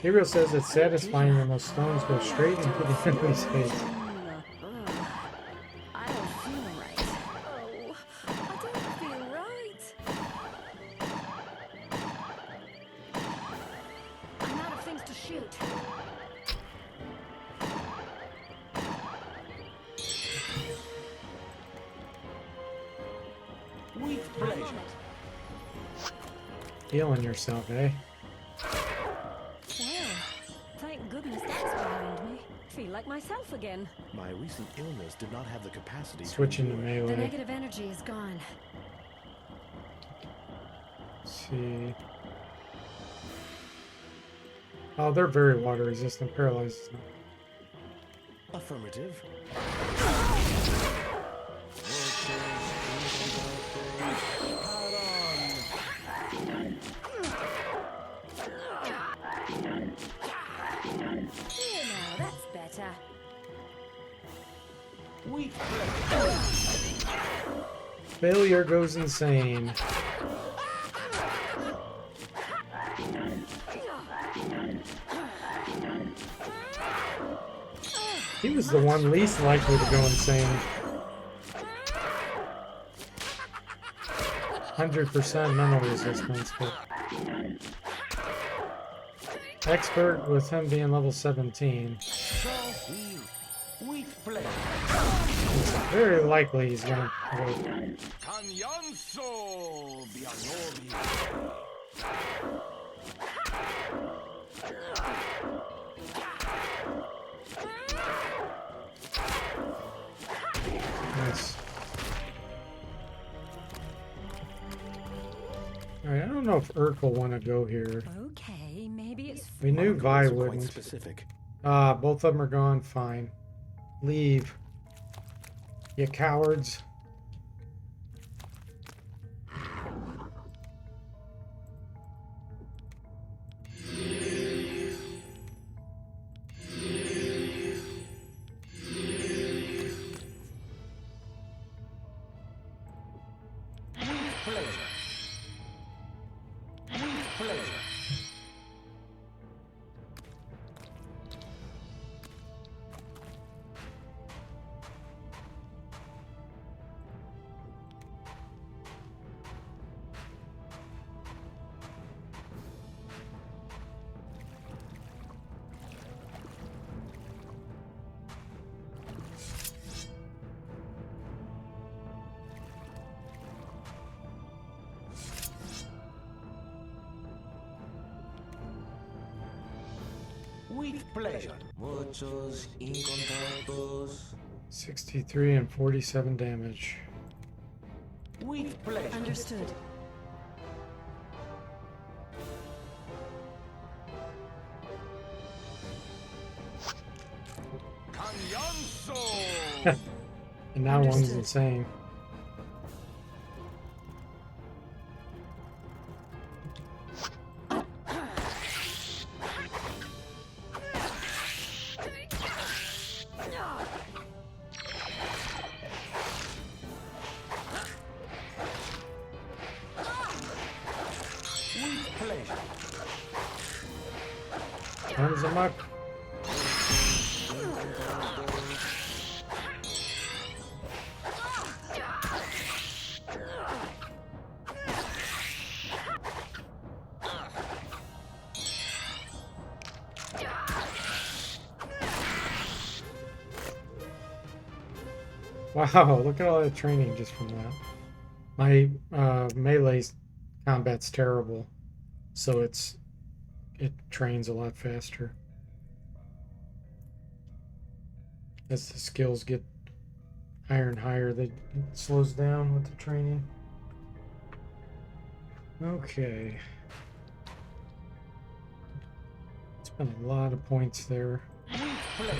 Hero says it's satisfying when those stones go straight into the enemy's face. shoot. With I'm on pleasure. it. Healing yourself, eh? Well, thank goodness that's behind me. Feel like myself again. My recent illness did not have the capacity Switching to endure. The melee. negative energy is gone. Let's see. Oh, they're very water resistant. Paralyzes them. Affirmative. Here now, that's better. With pleasure. Failure goes insane. He was the one least likely to go insane. 100% mental resistance, but expert with him being level 17. So heal. With pleasure. It's very likely he's gonna work. Canyanso Bianobi. Nice. Alright, I don't know if Urk will want to go here. Okay, maybe it's We knew Vi Quite wouldn't. specific. Both of them are gone. Fine. Leave. You cowards. With pleasure. With pleasure. With pleasure. Muchos incontados. 63 and 47 damage. With pleasure. understood. Canyanso. And now one's Understood. insane. With pleasure. Runs amok. Wow, look at all that training just from that. My melee combat's terrible, so it trains a lot faster. As the skills get higher and higher, it slows down with the training. Okay. Spent a lot of points there. With pleasure.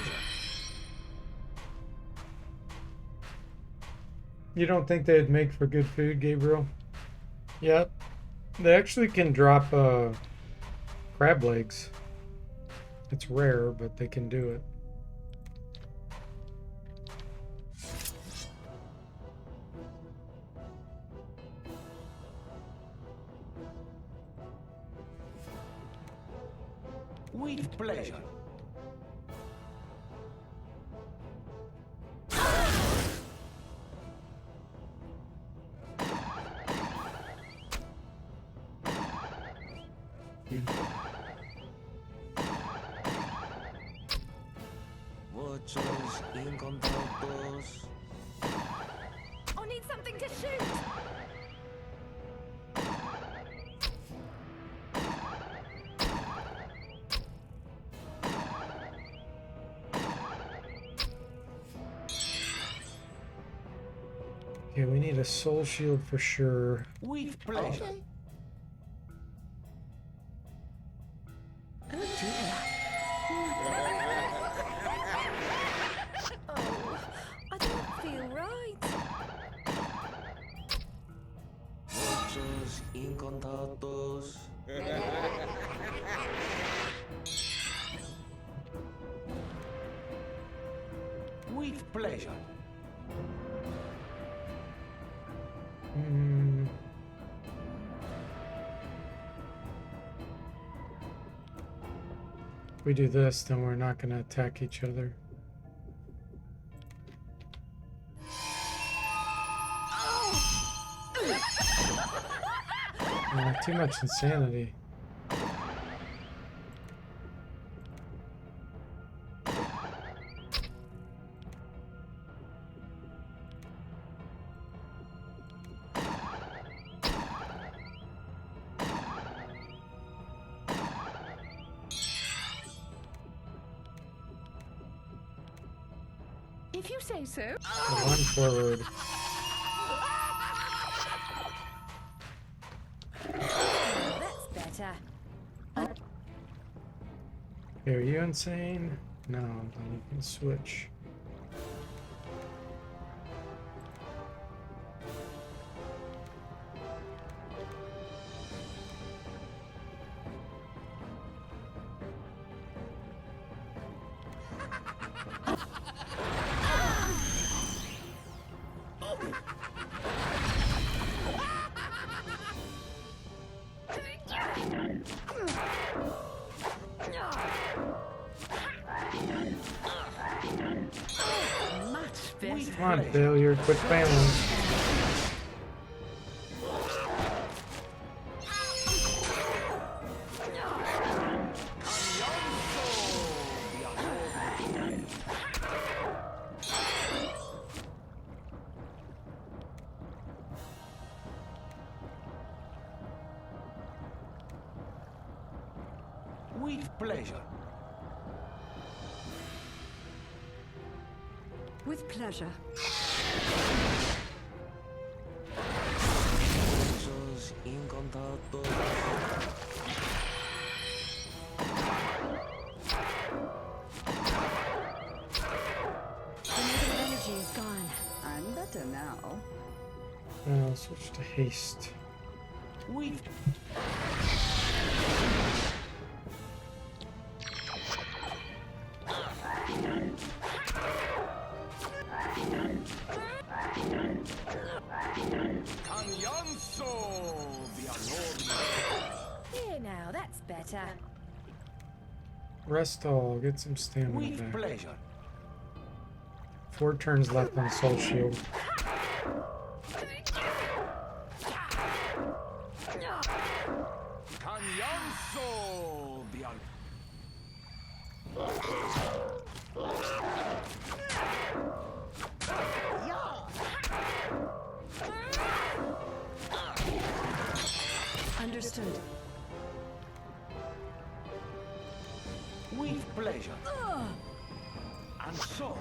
You don't think they'd make for good food, Gabriel? Yep. They actually can drop crab legs. It's rare, but they can do it. With pleasure. Muchos incontados. I need something to shoot. Okay, we need a soul shield for sure. With pleasure. Okay. Oh dear. Oh, I don't feel right. Muchos incontados. With pleasure. Hmm. If we do this, then we're not going to attack each other. Too much insanity. If you say so. Run forward. That's better. Hey, are you insane? No, then you can switch. Much better. Come on, failure, quit failing. With pleasure. With pleasure. Muchos incontados. The negative energy is gone. I'm better now. I'll switch to haste. With Here now, that's better. Rest all, get some stamina with back. pleasure. 4 turns left on soul shield. Understood. With pleasure. And so,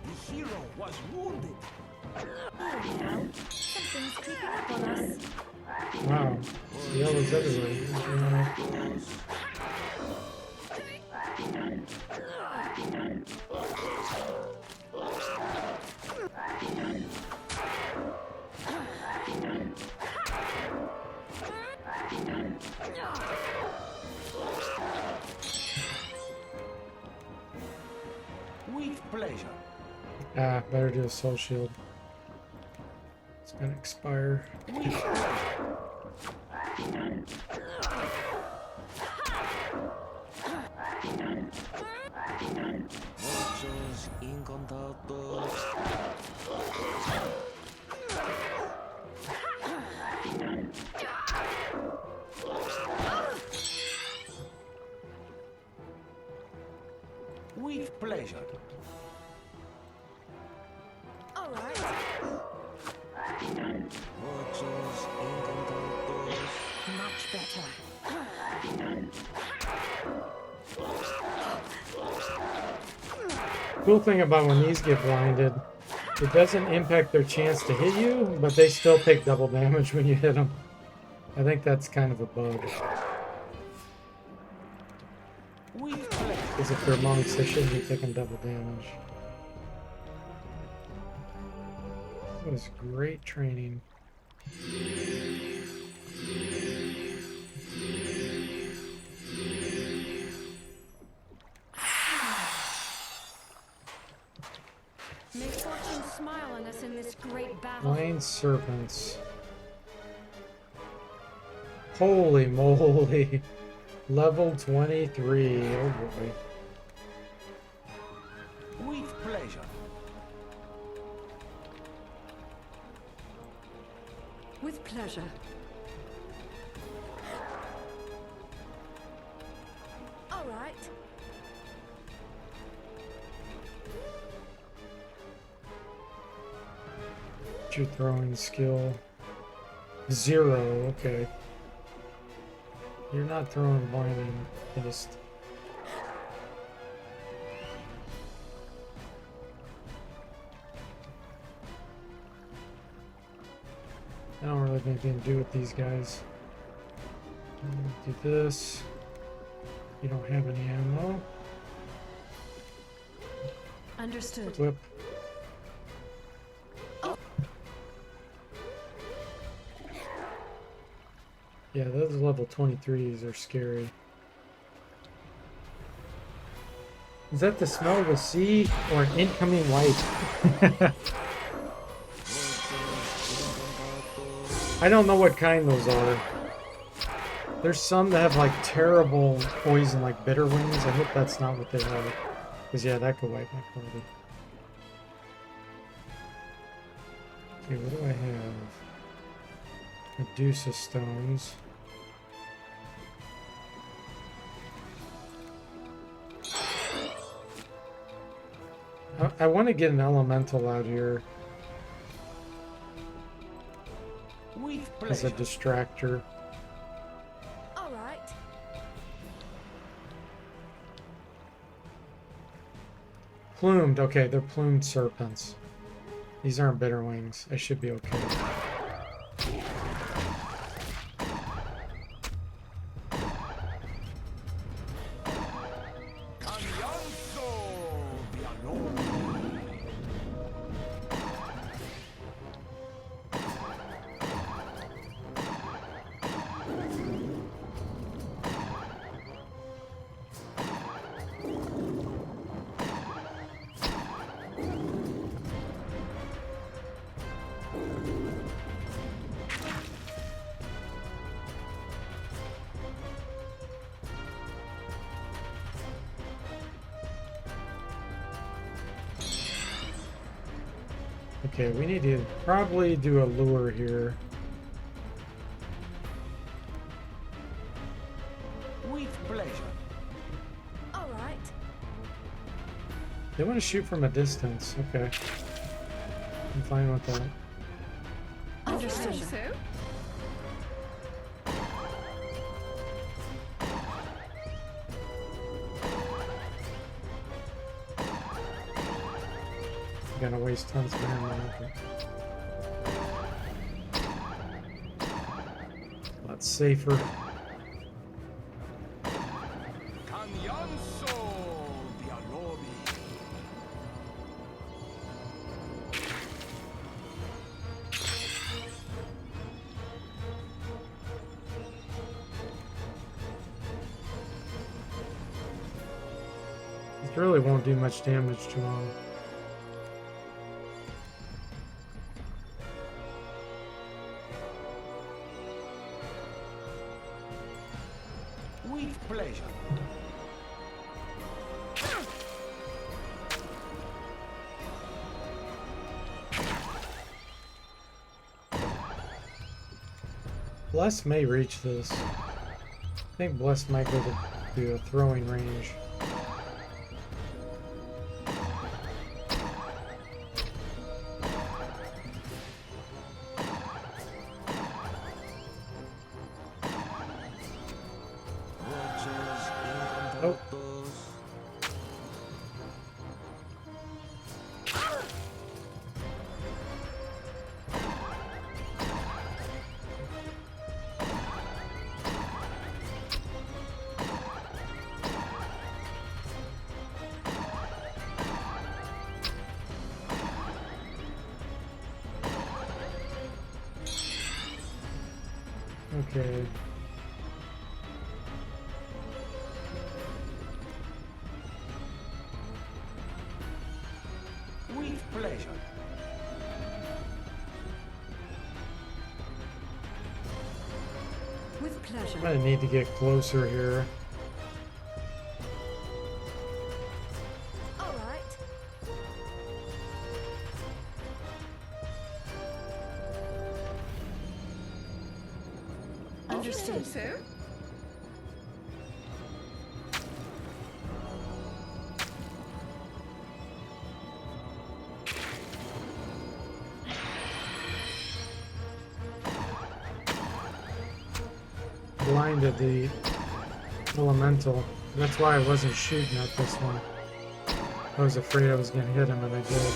the hero was wounded. Here now. Something's creeping up on us. Wow, yellows everywhere. With pleasure. Ah, better do a soul shield. It's gonna expire. Muchos incontados. With pleasure. right. muchos encantados, Much better. Cool thing about when these get blinded, it doesn't impact their chance to hit you, but they still take double damage when you hit them. I think that's kind of a bug. With pleasure. Because if they're monks, they shouldn't be taking double damage. That was great training. May fortune smile on us in this great battle. Blind serpents. Holy moly. Level 23. Oh boy. With pleasure. With pleasure. All right. What's your throwing skill? 0. Okay. You're not throwing blinding fist. I don't really have anything to do with these guys. Do this. You don't have any ammo. Understood. Whip. Yeah, those level 23s are scary. Is that the smell of the sea or an incoming light? I don't know what kind those are. There's some that have like terrible poison, like bitter wings. I hope that's not what they are. Because yeah, that could wipe my party. Okay, what do I have? Medusa stones. I want to get an elemental out here With as a pleasure. distractor. All right. Plumed. Okay, they're plumed serpents. These aren't bitter wings. I should be okay. Cambianzo Piano. Okay, we need to probably do a lure here. With pleasure. All right. They want to shoot from a distance. Okay. I'm fine with that. Understood. I'm gonna waste tons of ammo. That's safer. Cambianzo Piano. This really won't do much damage to him. With pleasure. Bless may reach this. I think Bless might go to a throwing range. datos. Okay. With pleasure. With pleasure. I need to get closer here. All right. Understood. So? Blinded the elemental. That's why I wasn't shooting at this one. I was afraid I was going to hit him, and I did.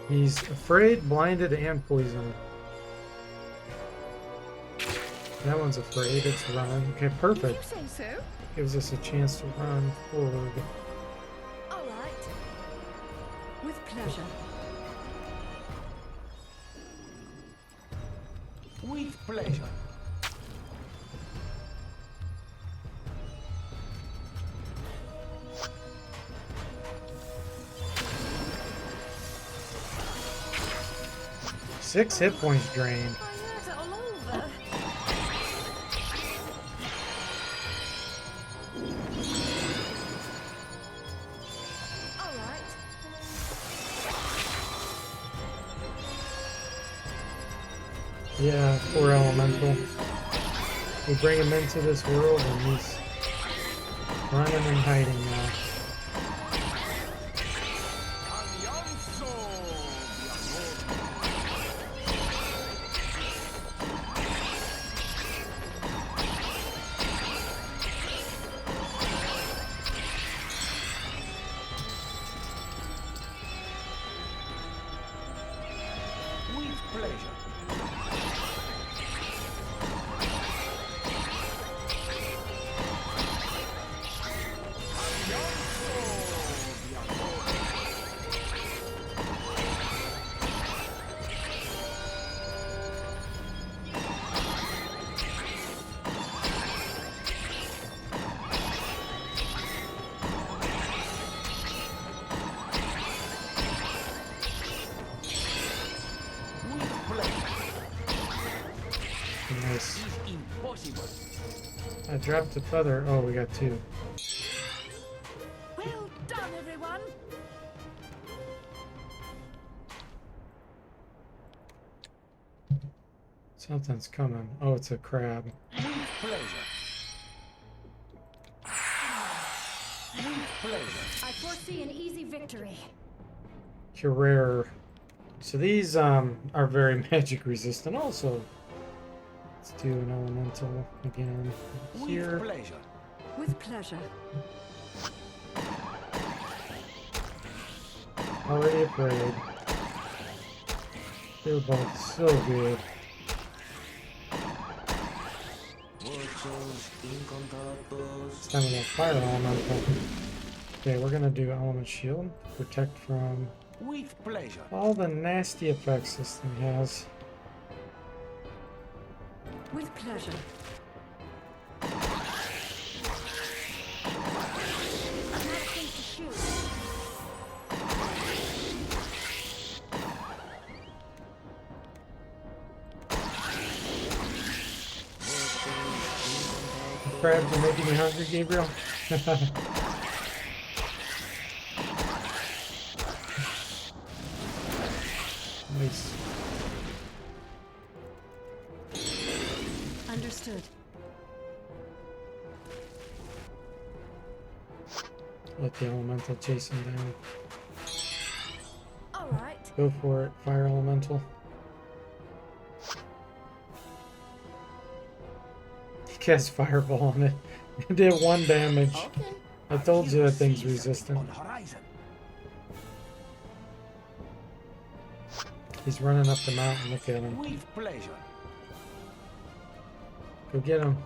He's afraid, blinded, and poisoned. That one's afraid. It's running. Okay, If perfect. you say so. Gives us a chance to run forward. All right. With pleasure. With pleasure. Six hit points drained. I heard it all over. All right. Yeah, poor elemental. We bring him into this world and he's running and hiding now. With pleasure. With pleasure. Nice. Is impossible. I dropped a feather. Oh, we got two. Well done, everyone. Something's coming. Oh, it's a crab. With pleasure. With pleasure. I foresee an easy victory. Rare. So these are very magic resistant also. Let's do an elemental again With here. pleasure. With pleasure. Already afraid. They're both so good. Muchos incontados. It's time to go fire elemental. Okay, we're gonna do element shield. Protect from With pleasure. all the nasty effects this thing has. With pleasure. Another thing to shoot. Crabs are making me hungry, Gabriel. Nice. Understood. Let the elemental chase him down. All right. Go for it, fire elemental. He casts fireball on it. It did 1 damage. Okay. I told you that thing's Season resistant. on horizon. He's running up the mountain. Look at him. With pleasure. Go get him.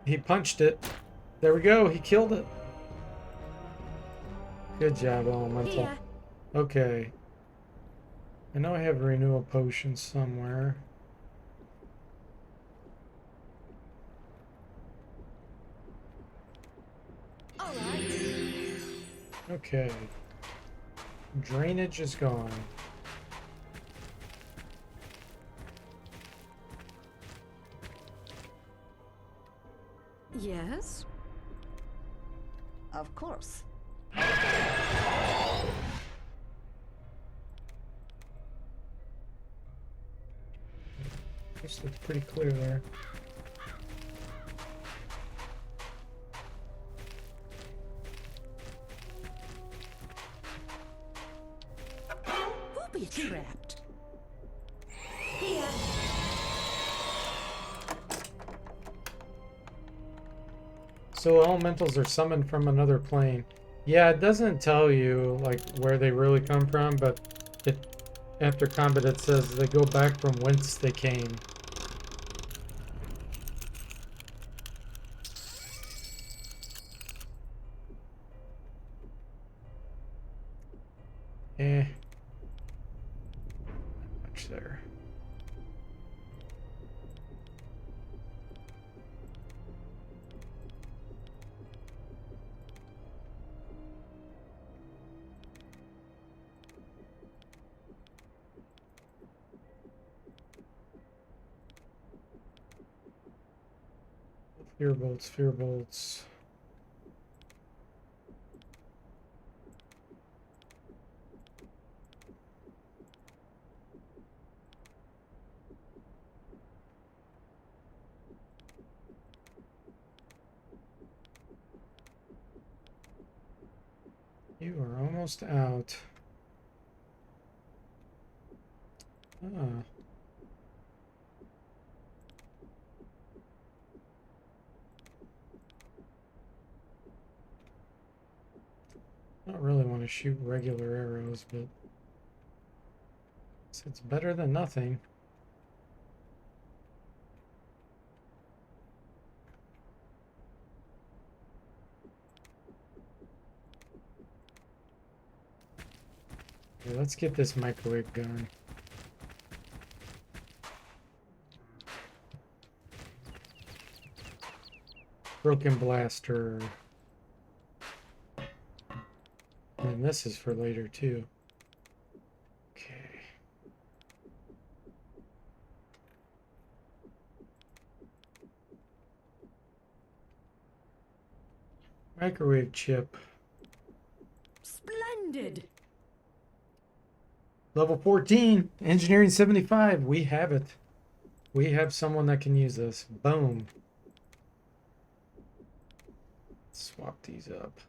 He punched it. There we go. He killed it. Good job, Elemental. Here. Okay. I know I have a renewal potion somewhere. All right. Okay. Drainage is gone. Yes. Of course. This looks pretty clear there. Who'll be trapped? Here. So elementals are summoned from another plane. Yeah, it doesn't tell you like where they really come from, but after combat it says they go back from whence they came. Not much there. Fear bolts, fear bolts. You are almost out. Ah. I don't really want to shoot regular arrows, but it's better than nothing. Okay, let's get this microwave going. Broken blaster. And this is for later too. Okay. Microwave chip. Splendid. Level 14. Engineering 75. We have it. We have someone that can use this. Boom. Swap these up.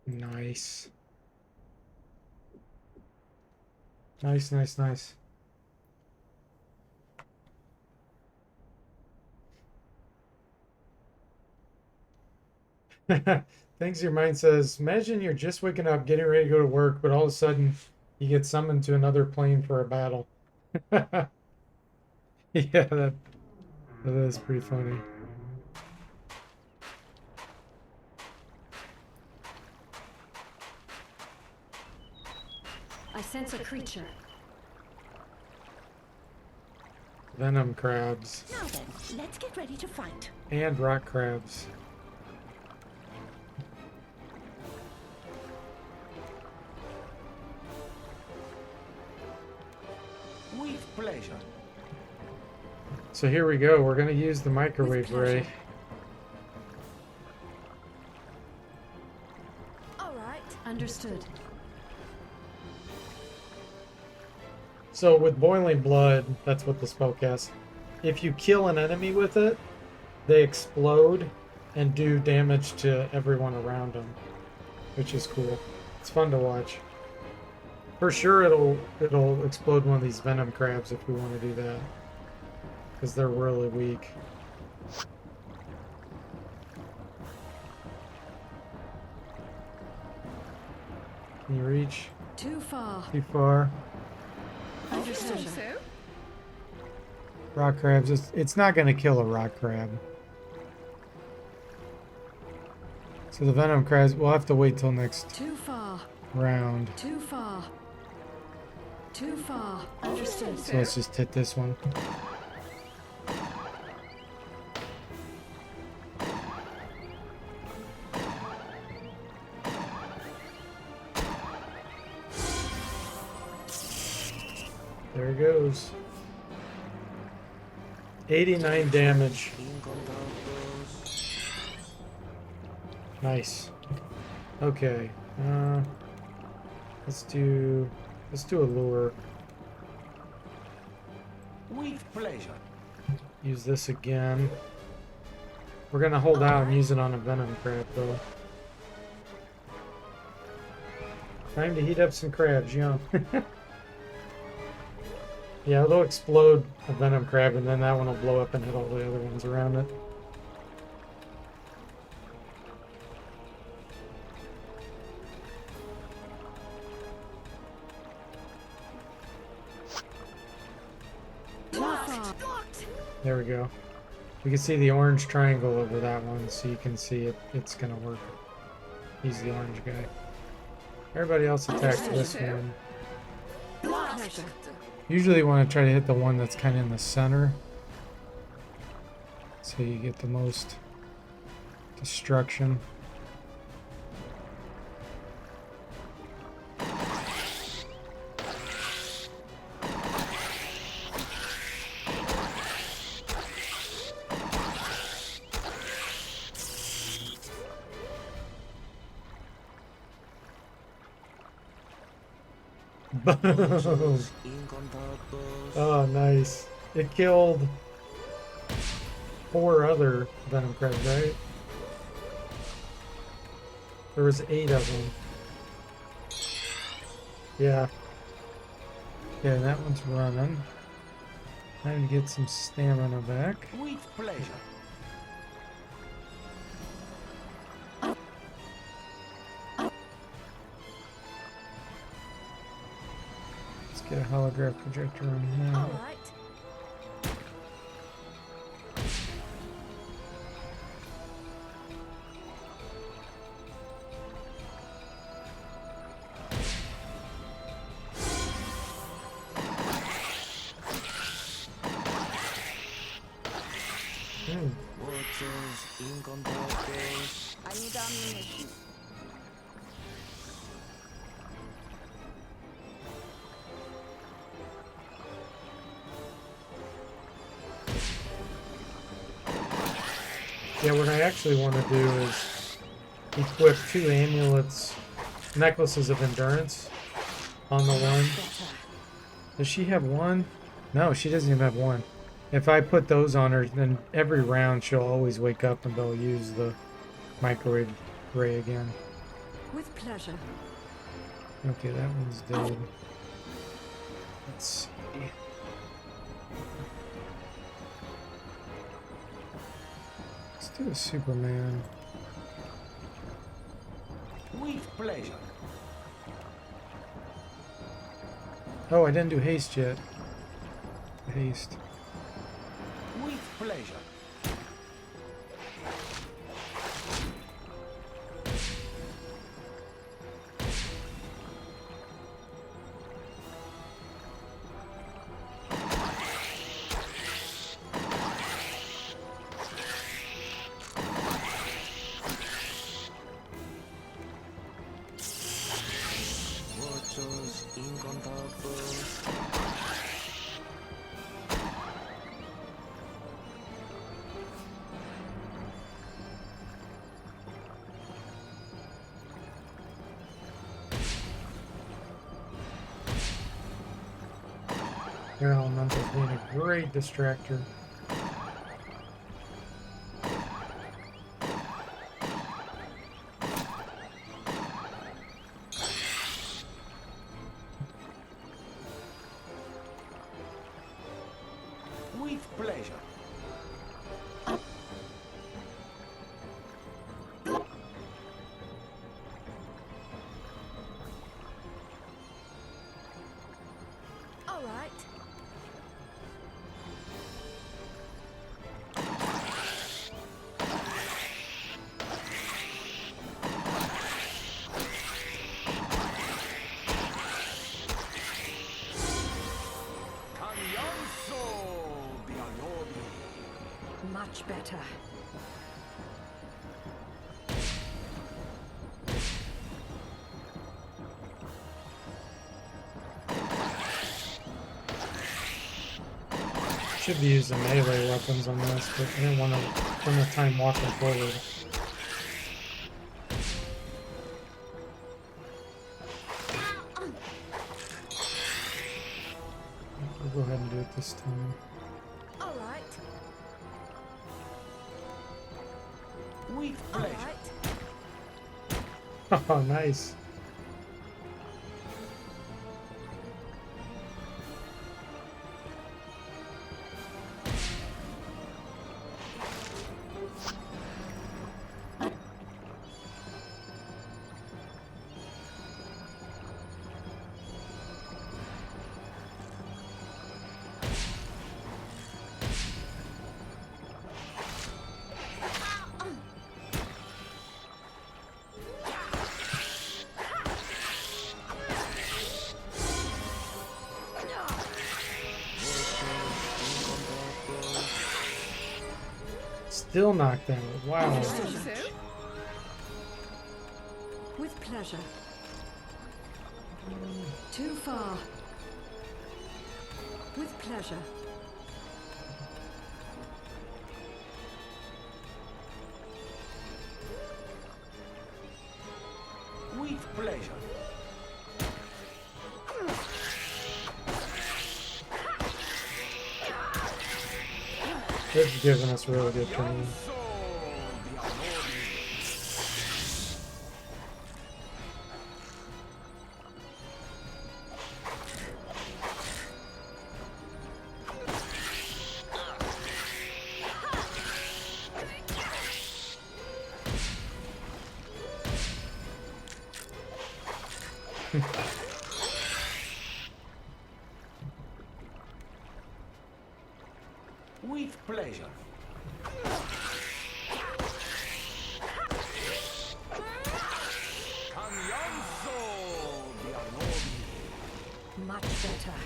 Nice. Nice, nice, nice. Things your mind says. Imagine you're just waking up, getting ready to go to work, but all of a sudden you get summoned to another plane for a battle. Yeah, that is pretty funny. I sense a creature. Venom crabs Now then, let's get ready to fight. and rock crabs. With pleasure. So here we go. We're going to use the microwave ray. All right. Understood. So with boiling blood, that's what the spell casts. If you kill an enemy with it, they explode and do damage to everyone around them, which is cool. It's fun to watch. For sure, it'll explode one of these venom crabs if we want to do that, because they're really weak. Can you reach? Too far. Too far. Understood. Rock crabs. It's not going to kill a rock crab. So the venom crabs. We'll have to wait till next Too far. round. Too far. Too far. Understood. So let's just hit this one. There it goes. 89 damage. Nice. Okay. Let's do a lure. With pleasure. Use this again. We're gonna hold out and use it on a venom crab though. Time to heat up some crabs, yeah. Yeah, it'll explode a venom crab and then that one will blow up and hit all the other ones around it. There we go. We can see the orange triangle over that one, so you can see it's gonna work. He's the orange guy. Everybody else attacks this one. Usually you want to try to hit the one that's kind of in the center, so you get the most destruction. Boom. Oh, nice. It killed 4 other venom crabs, right? There was 8 of them. Yeah. Yeah, that one's running. Time to get some stamina back. With pleasure. Get a holograph projector on him. All right. I need ammunition. Yeah, what I actually want to do is equip 2 amulets, necklaces of endurance on the one. Does she have one? No, she doesn't even have one. If I put those on her, then every round she'll always wake up and they'll use the microwave ray again. With pleasure. Okay, that one's dead. Let's see. Let's do a Superman. With pleasure. Oh, I didn't do haste yet. Haste. With pleasure. Muchos incontables. Air elemental's being a great distractor. Much better. Should be using melee weapons on this, but I didn't want to spend the time walking forward. We'll go ahead and do it this time. All right. With All pleasure. right. Oh, nice. Still knocked out. Wow. With pleasure. Too far. With pleasure. With pleasure. They've given us really good training. So, the with pleasure. Cambianzo di Anobi. Much better.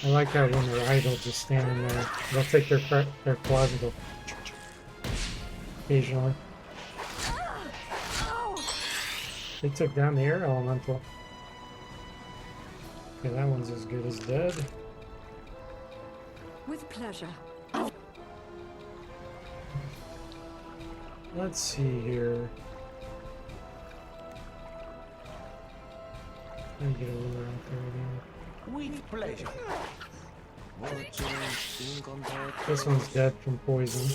I like how when they're idle, just standing there, they'll take their claws and go occasionally. They took down the air elemental. Okay, that one's as good as dead. With pleasure. Let's see here. Let me get a lure out there again. With pleasure. This one's dead from poison.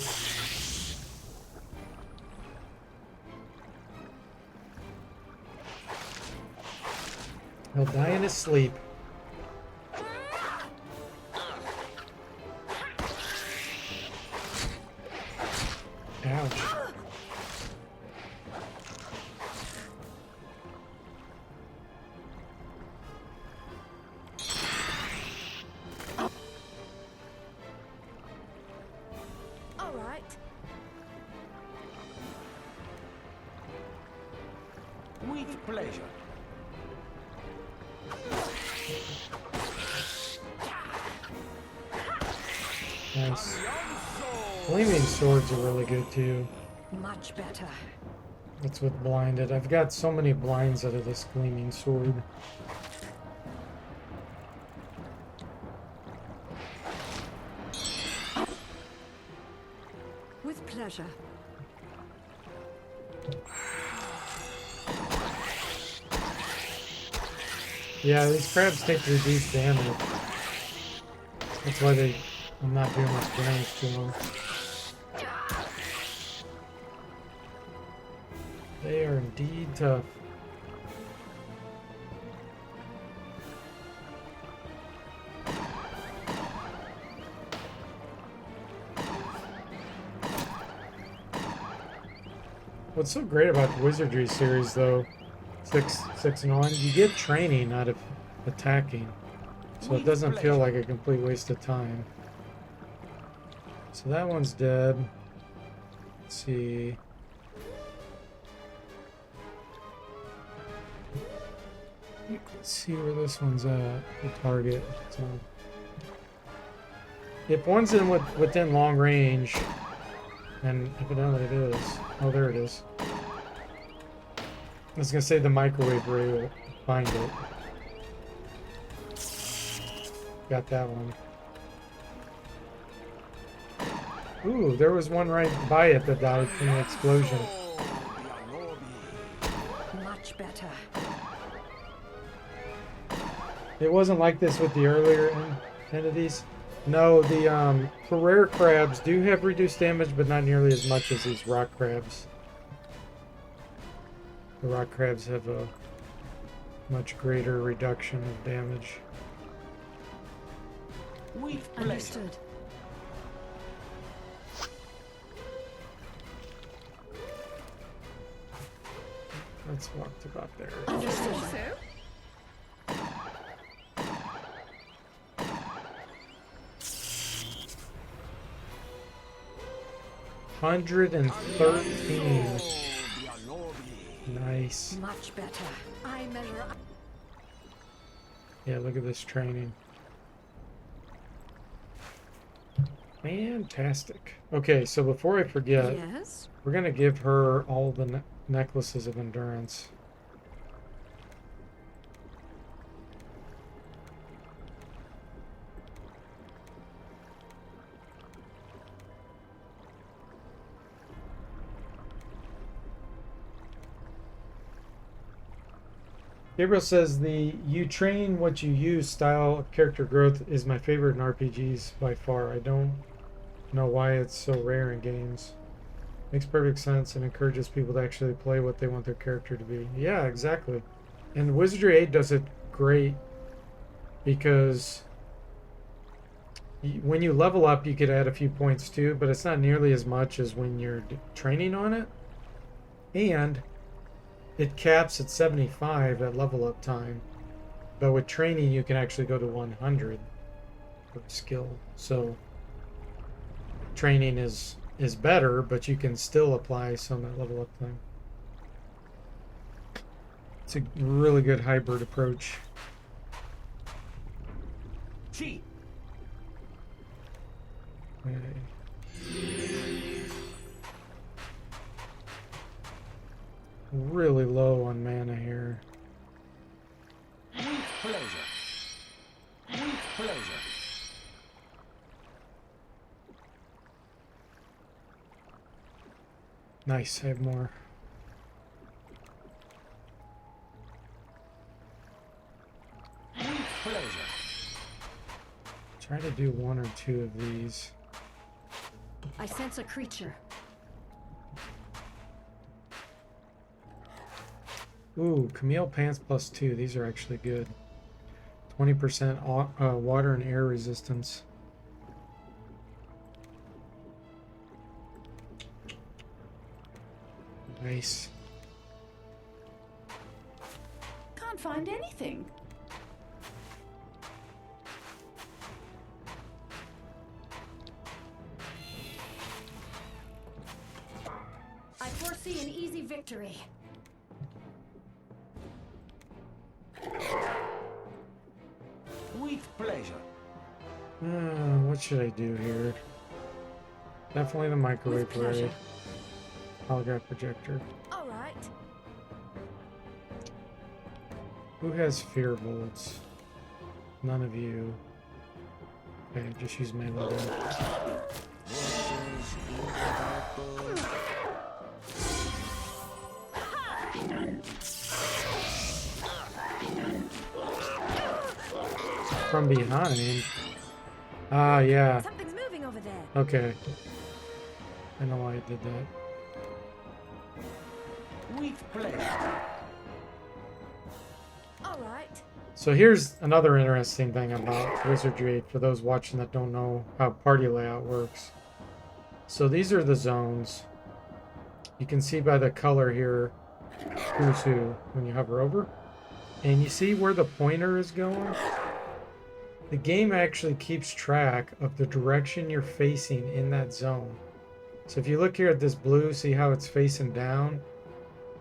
He'll die in his sleep. Ouch. All right. With pleasure. Nice. Flaming swords are really good too. Much better. That's with blinded. I've got so many blinds out of this gleaming sword. With pleasure. Yeah, these crabs take reduced damage. That's why I'm not doing much damage to them. They are indeed tough. What's so great about the Wizardry series, though, 6 and on, you get training out of attacking, so it doesn't feel like a complete waste of time. So that one's dead. Let's see. Let's see where this one's at. The target. So if one's within long range, and evidently it is. Oh, there it is. I was gonna say the microwave ray will find it. Got that one. Ooh, there was one right by it that died from the explosion. Much better. It wasn't like this with the earlier entities. No, the for rare crabs do have reduced damage, but not nearly as much as these rock crabs. The rock crabs have a much greater reduction of damage. With pleasure. Understood. Let's walk to about there. Understood. So? 113. Nice. Much better. I measure up. Yeah, look at this training. Fantastic. Okay, so before I forget, Yes. we're going to give her all the necklaces of endurance. Gabriel says the "you train what you use" style of character growth is my favorite in RPGs by far. I don't know why it's so rare in games. Makes perfect sense and encourages people to actually play what they want their character to be. Yeah, exactly. And Wizardry 8 does it great because when you level up, you could add a few points too, but it's not nearly as much as when you're training on it. And it caps at 75 at level up time, but with training you can actually go to 100 for skill. So training is better, but you can still apply some at level up time. It's a really good hybrid approach. Chi. Okay. Really low on mana here. With pleasure. With pleasure. Nice, I have more. With pleasure. Try to do one or two of these. I sense a creature. Ooh, Camille Pants +2. These are actually good. 20% water and air resistance. Nice. Can't find anything. I foresee an easy victory. With pleasure. What should I do here? Definitely the microwave With pleasure. ray. Holograph projector. All right. Who has fear bolts? None of you. Okay, just use melee then. From behind? Ah, yeah. Something's moving over there. Okay. I know why I did that. With pleasure. All right. So here's another interesting thing about Wizardry 8 for those watching that don't know how party layout works. So these are the zones. You can see by the color here who's who when you hover over. And you see where the pointer is going? The game actually keeps track of the direction you're facing in that zone. So if you look here at this blue, see how it's facing down?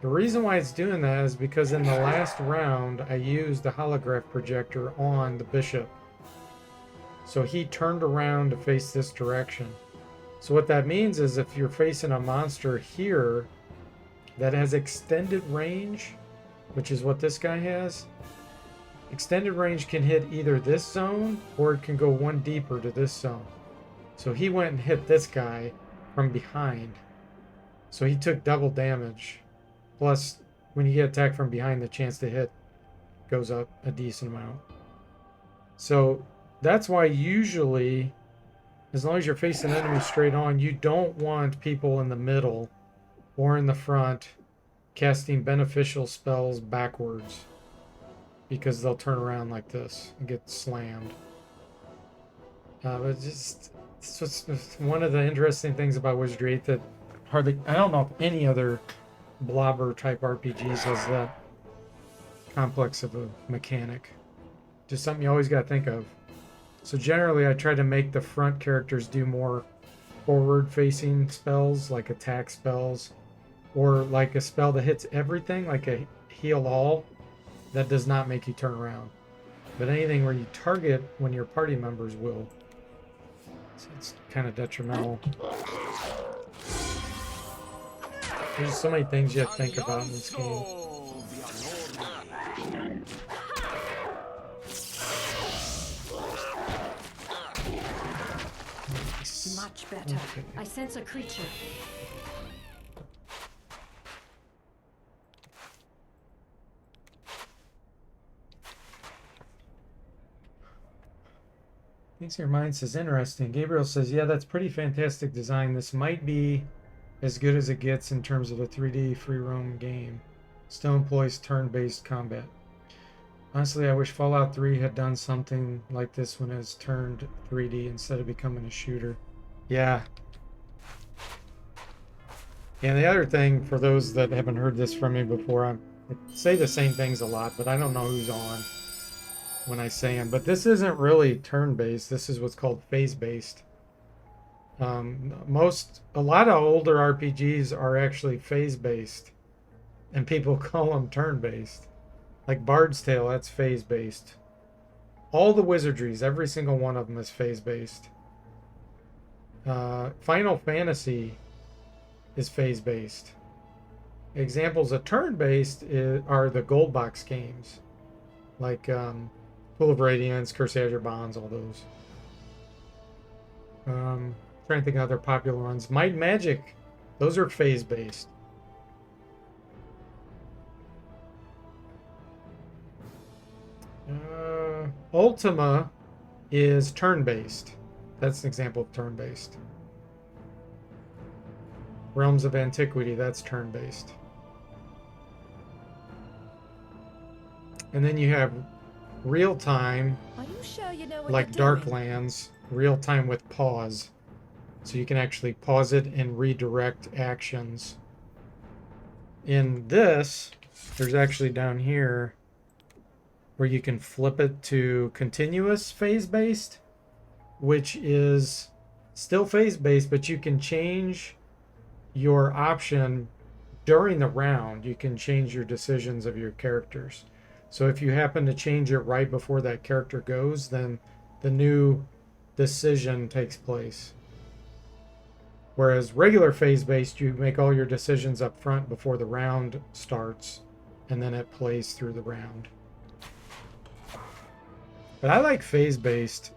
The reason why it's doing that is because in the last round, I used the holograph projector on the bishop. So he turned around to face this direction. So what that means is if you're facing a monster here that has extended range, which is what this guy has, extended range can hit either this zone or it can go one deeper to this zone. So he went and hit this guy from behind. So he took double damage. Plus, when you get attacked from behind, the chance to hit goes up a decent amount. So that's why usually, as long as you're facing enemies straight on, you don't want people in the middle or in the front casting beneficial spells backwards, because they'll turn around like this and get slammed. But just it's one of the interesting things about Wizardry 8 that I don't know if any other blobber type RPGs has that complex of a mechanic. Just something you always got to think of. So generally I try to make the front characters do more forward facing spells, like attack spells, or like a spell that hits everything, like a heal all, that does not make you turn around. But anything where you target when your party members will. So it's kind of detrimental. There's so many things you have to think about in this game. Much better. Okay. I sense a creature. Thanks Your Mind says, interesting. Gabriel says, yeah, that's pretty fantastic design. This might be as good as it gets in terms of a 3D free roam game. Still employs turn-based combat. Honestly, I wish Fallout 3 had done something like this when it's turned 3D instead of becoming a shooter. Yeah. And the other thing, for those that haven't heard this from me before, I say the same things a lot, but I don't know who's on when I say them. But this isn't really turn-based. This is what's called phase-based. A lot of older RPGs are actually phase-based, and people call them turn-based. Like Bard's Tale, that's phase-based. All the Wizardries, every single one of them is phase-based. Final Fantasy is phase-based. Examples of turn-based are the gold box games, like Pool of Radiance, Curse of Azure Bonds, all those. Trying to think of other popular ones. Might and Magic, those are phase-based. Ultima is turn-based. That's an example of turn-based. Realms of Antiquity, that's turn-based. And then you have real-time, Are you sure you know what like you're doing? Darklands, real-time with pause. So you can actually pause it and redirect actions. In this, there's actually down here where you can flip it to continuous phase-based, which is still phase-based, but you can change your option during the round. You can change your decisions of your characters. So if you happen to change it right before that character goes, then the new decision takes place. Whereas regular phase-based, you make all your decisions up front before the round starts, and then it plays through the round. But I like phase-based.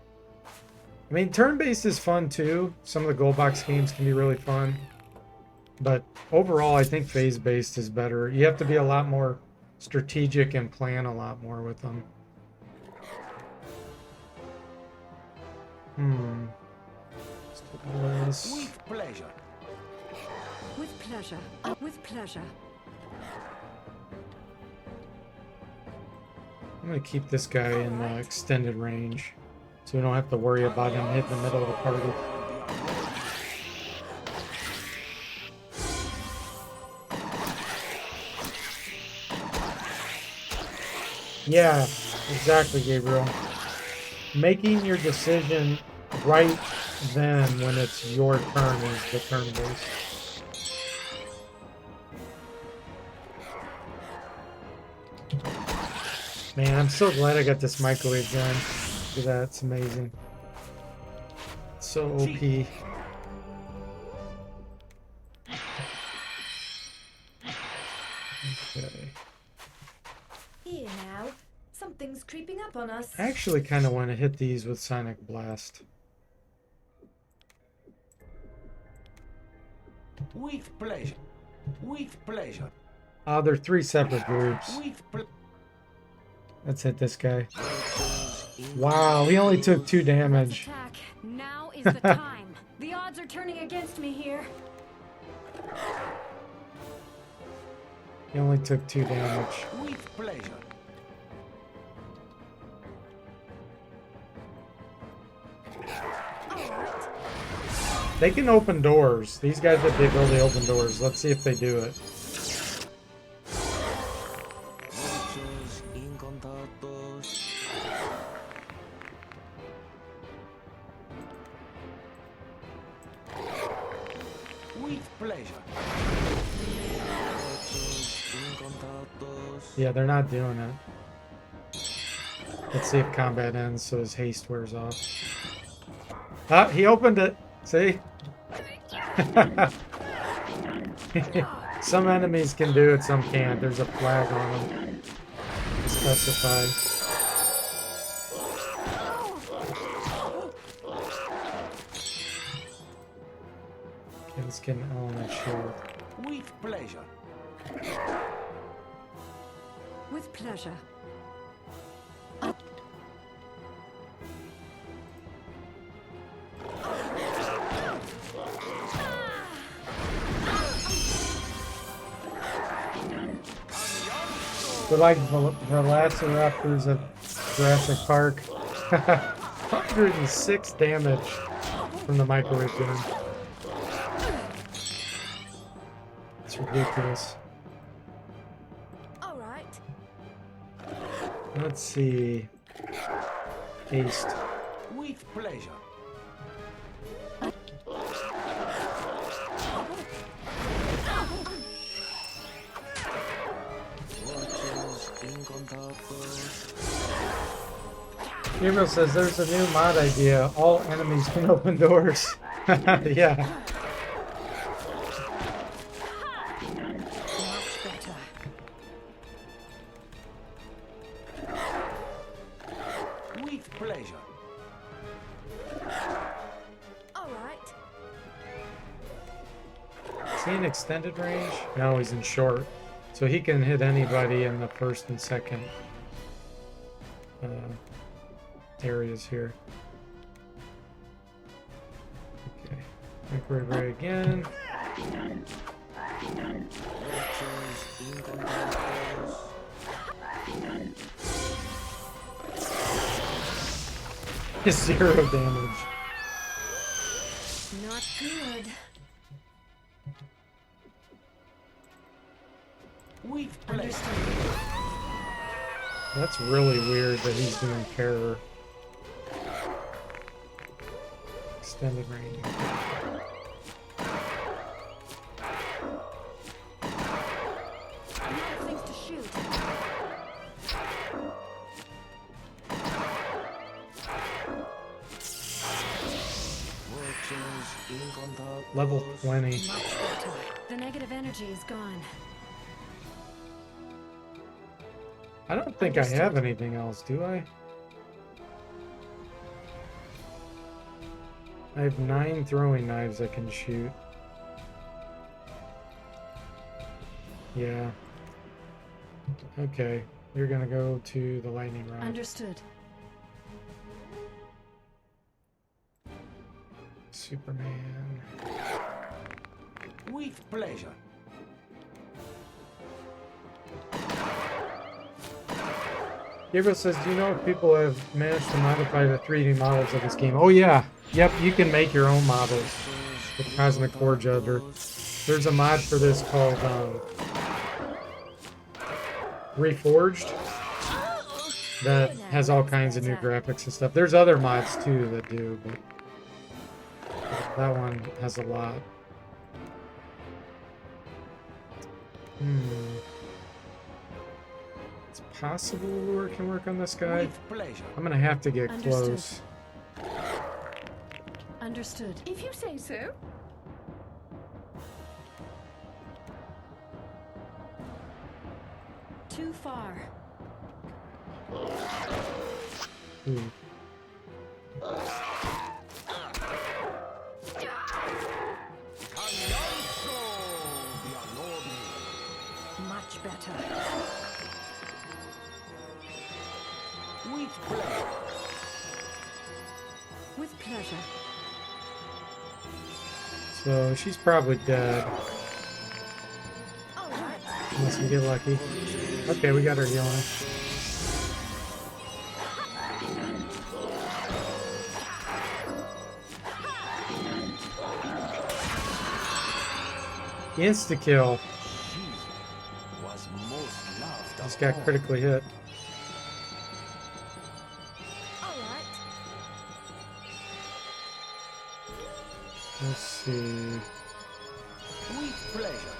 I mean, turn-based is fun too. Some of the gold box games can be really fun. But overall, I think phase-based is better. You have to be a lot more strategic and plan a lot more with them. Let's do this. With pleasure. With pleasure. With pleasure. I'm going to keep this guy in extended range, so we don't have to worry about him hitting the middle of the party. Yeah, exactly, Gabriel. Making your decision right then when it's your turn is the turn base. Man, I'm so glad I got this microwave gun. Look at that, it's amazing. It's so OP. Okay. Here now. Something's creeping up on us. I actually kind of want to hit these with Sonic Blast. With pleasure. With pleasure. They're 3 separate groups. With ple- Let's hit this guy. Wow, he only took 2 damage. Attack. Now is the time. The odds are turning against me here. He only took 2 damage. with pleasure. They can open doors. These guys have the ability to open doors. Let's see if they do it. Muchos incontados. With pleasure. Muchos incontados. Yeah, they're not doing it. Let's see if combat ends so his haste wears off. Ah, he opened it. See? Some enemies can do it, some can't. There's a flag on them. Specified. Okay, let's get an element shield. With pleasure. With pleasure. They're like velociraptors at Jurassic Park. 106 damage from the microwave gun. It's ridiculous. All right. Let's see. Haste. With pleasure. Muchos incontados. Gabriel says there's a new mod idea. All enemies can open doors. Yeah. Much better. With pleasure. All right. Is he in extended range? No, he's in short. So he can hit anybody in the first and second areas here. Okay. Microwave ray again. Muchos incontados. Zero damage. Not good. With pleasure. Understood. That's really weird that he's doing terror. Extended range. I have things to shoot. Muchos incontados. Level 20. Much better. The negative energy is gone. I don't think I have anything else, do I? I have 9 throwing knives I can shoot. Yeah. Okay, you're gonna go to the lightning rod. Understood. Superman. With pleasure. Gabriel says, do you know if people have managed to modify the 3D models of this game? Oh yeah. Yep, you can make your own models with Cosmic Core Judder. There's a mod for this called Reforged that has all kinds of new graphics and stuff. There's other mods too that do, but that one has a lot. It's possible lure can work on this guy. With pleasure. I'm gonna have to get Understood. close. Understood. If you say so. Too far. Ooh. Alonso the Alone. Much better. With pleasure. With pleasure. So she's probably dead. All right. Unless we get lucky. Okay, we got her healing. Insta-kill. She was most loved Just of got all. critically hit. All right. Let's see. With pleasure.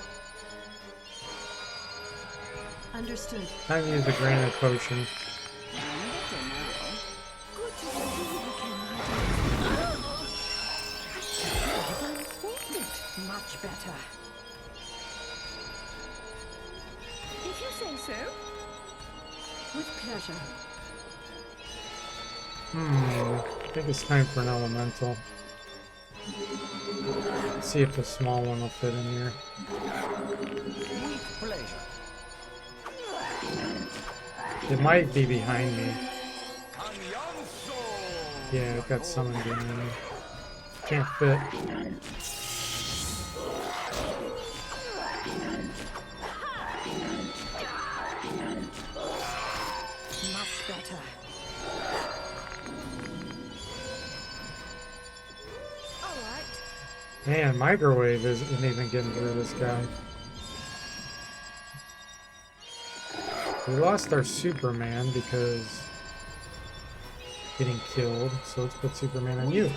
Understood. Time to use the granite potion. Good to see you again, my Much better. If you say so. With pleasure. I think it's time for an elemental. Let's see if the small one will fit in here. With pleasure. It might be behind me. Alonso. Yeah, it got summoned behind me. Can't fit. Much better. All right. Man, microwave isn't even getting through this guy. We lost our Superman because getting killed, so let's put Superman on you.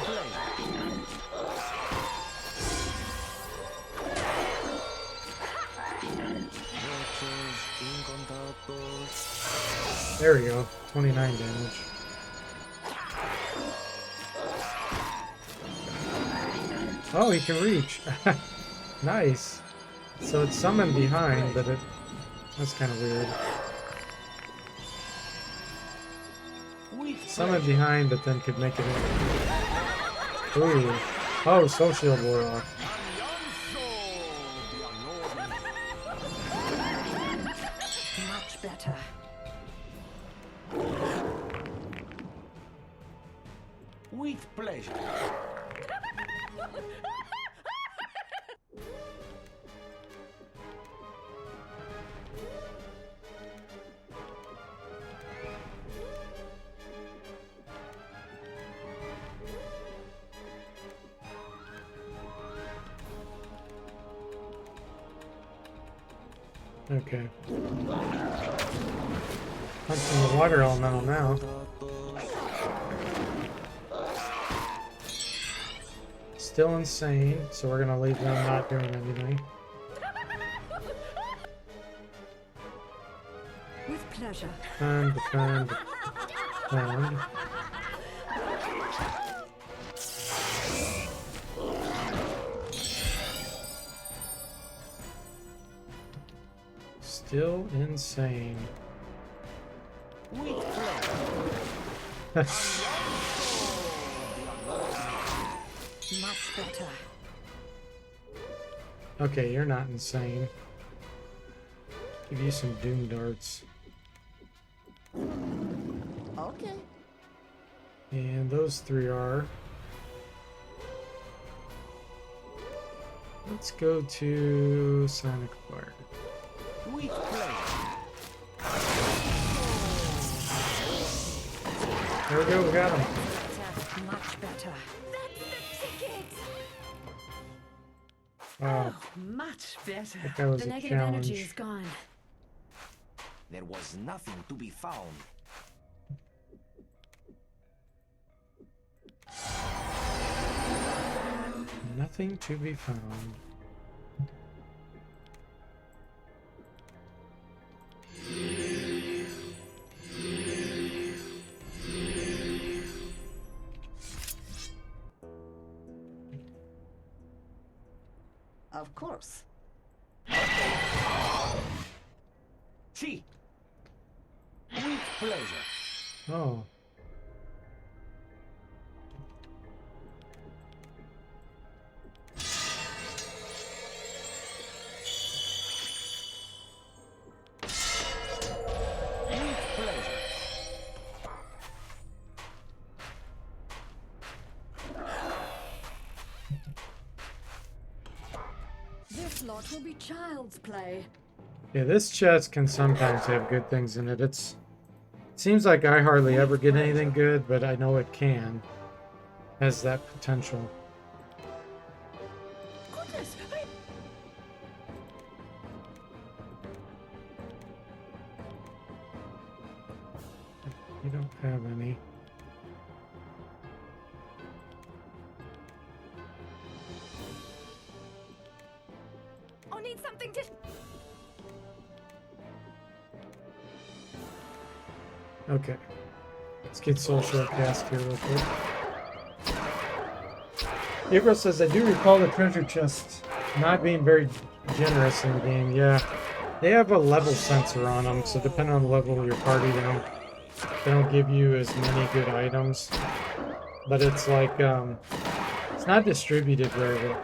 Watchers in contactos. There we go, 29 damage. Oh, he can reach. Nice. So it's summoned behind, but that's kind of weird. With Summoned behind, but then could make it in. Ooh. Oh, soul shield wore off. Much better. With pleasure. Okay. Punching the water elemental now. Still insane, so we're gonna leave them not doing anything. With pleasure. Defend, defend, defend. Still insane. With pleasure. Much better. Okay, you're not insane. Give you some doom darts. Okay. And those three are. Let's go to Sonic Fire. With pleasure. There we go, we got him. Better. Much better. That's the ticket. Wow, Much better. that was The a negative energy challenge. is gone. There was nothing to be found. Nothing to be found. Of course. See. With pleasure. Oh. With pleasure. This lot will be child's play. Yeah, this chest can sometimes have good things in it. Seems like I hardly ever get anything good, but I know it can. Has that potential. Goodness, You don't have any. I need something to. Okay. Let's get Soul Short cast here real quick. Gabriel says, I do recall the treasure chest not being very generous in the game. Yeah. They have a level sensor on them, so depending on the level of your party, they don't give you as many good items. But it's like, it's not distributed very well.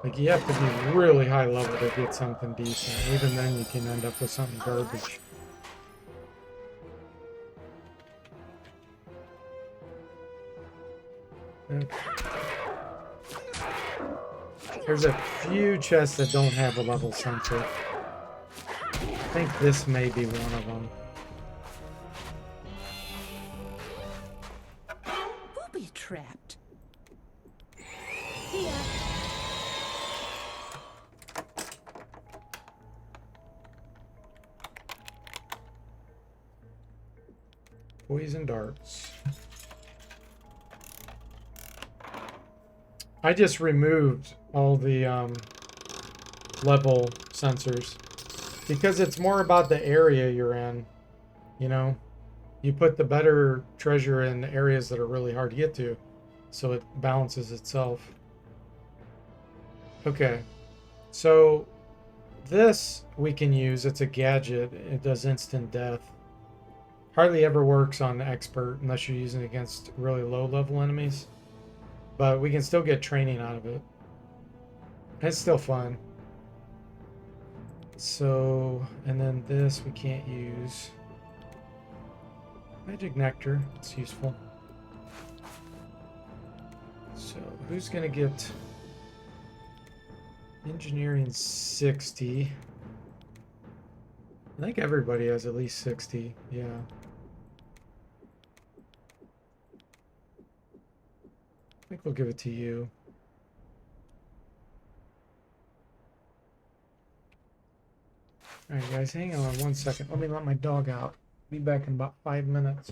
Like, you have to be really high level to get something decent. Even then, you can end up with something garbage. Okay. There's a few chests that don't have a level sensor. I think this may be one of them. Booby trapped. Here. Poison darts. I just removed all the level sensors because it's more about the area you're in. You know, you put the better treasure in areas that are really hard to get to, so it balances itself. Okay, so this we can use. It's a gadget. It does instant death. Hardly ever works on expert unless you're using it against really low level enemies. But we can still get training out of it. It's still fun. So, and then this we can't use. Magic Nectar, it's useful. So, who's gonna get Engineering 60? I think everybody has at least 60, yeah. I think we'll give it to you. Alright guys, hang on 1 second. Let me let my dog out. Be back in about 5 minutes.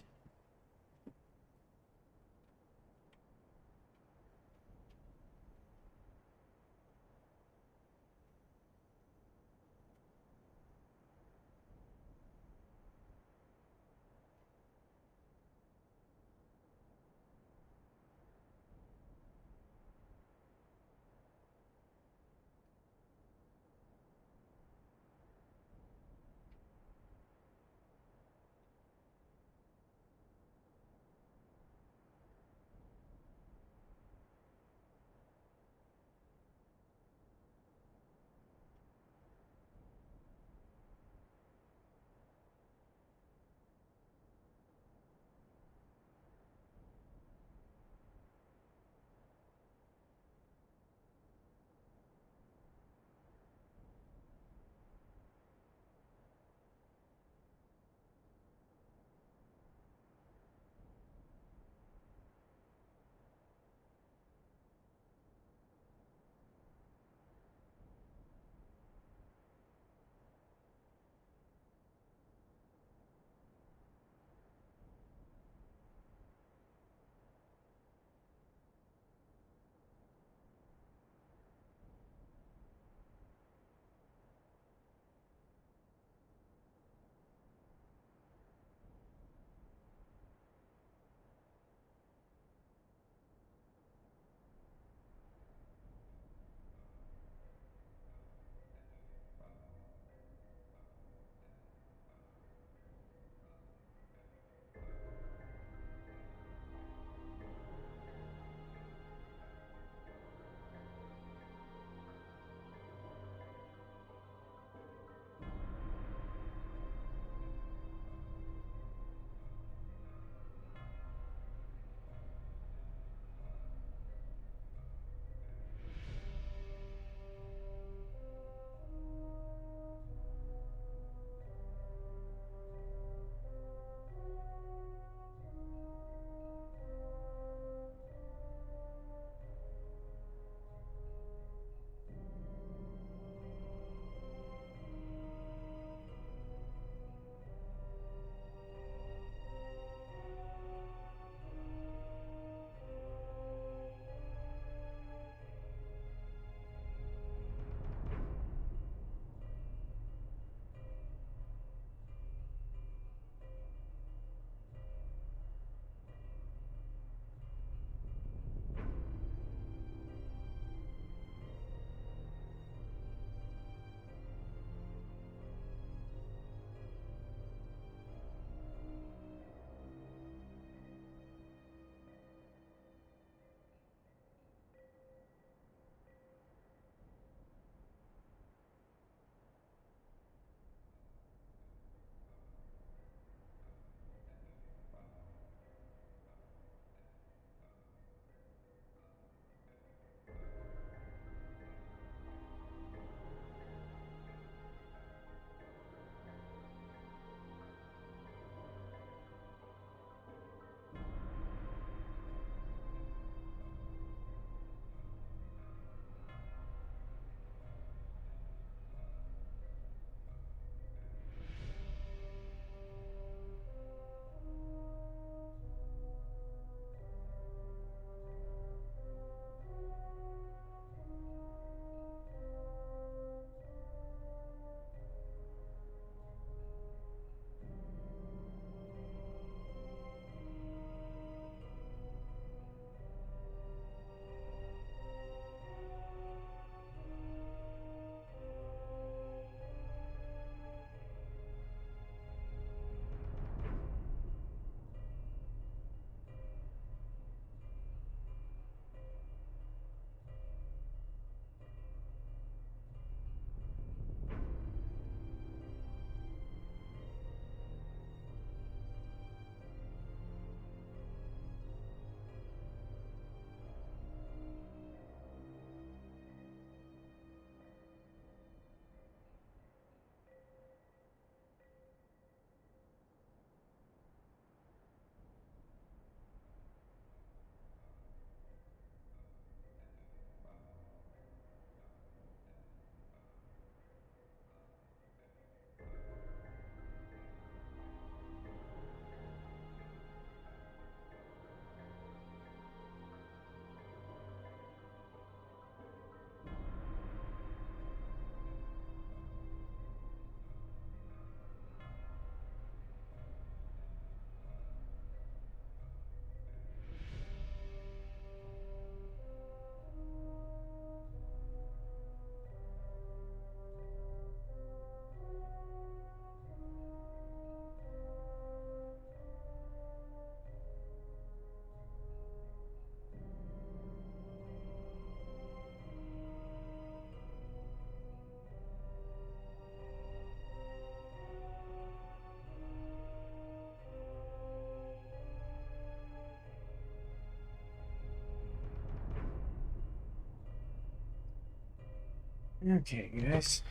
Okay, guys.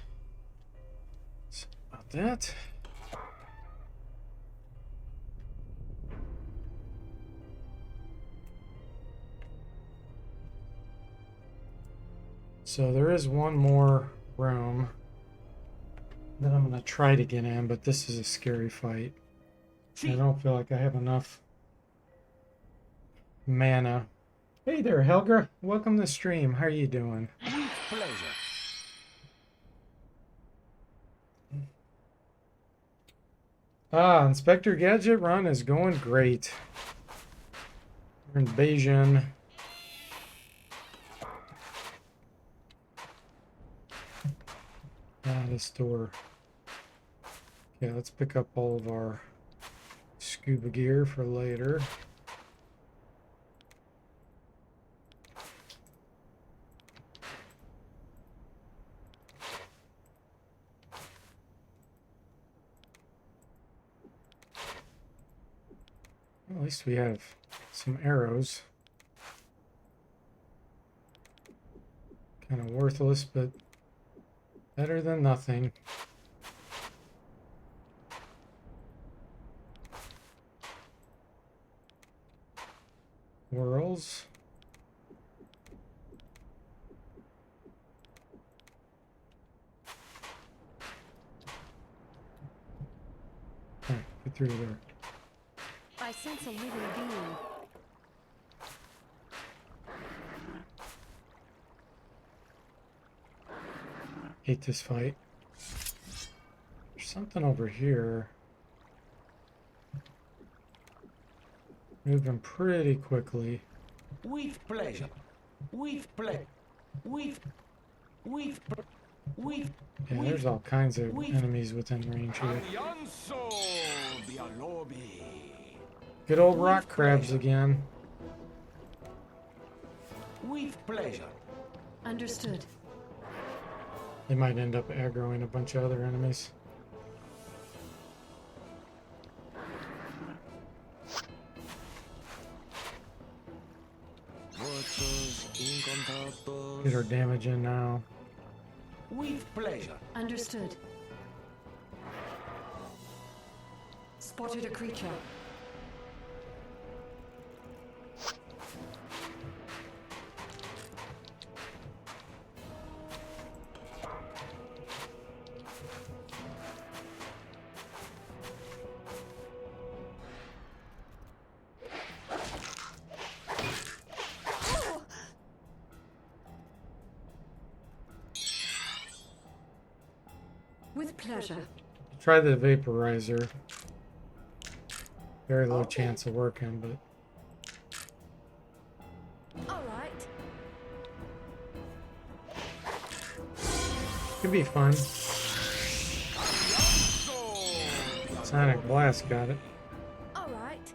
So about that. So there is one more room that I'm gonna try to get in, but this is a scary fight. I don't feel like I have enough mana. Hey there, Helga. Welcome to the stream. How are you doing? With pleasure. Ah, Inspector Gadget run is going great. We're in Beijing. Ah, this door. Okay, let's pick up all of our scuba gear for later. Well, at least we have some arrows. Kind of worthless, but better than nothing. Whirls. Oh, get through there. I sense a living being. Hate this fight. There's something over here. Moving pretty quickly. With pleasure. With pleasure. With. Yeah, there's all kinds of enemies within range here. Alianzo Bialobi. Good old rock crabs again. With pleasure. Understood. They might end up aggroing a bunch of other enemies. Muchos incontados. Get our damage in now. With pleasure. Understood. Spotted a creature. With pleasure. Try the vaporizer. Very low chance of working, but All right. could be fun. Sonic Blast got it. All right.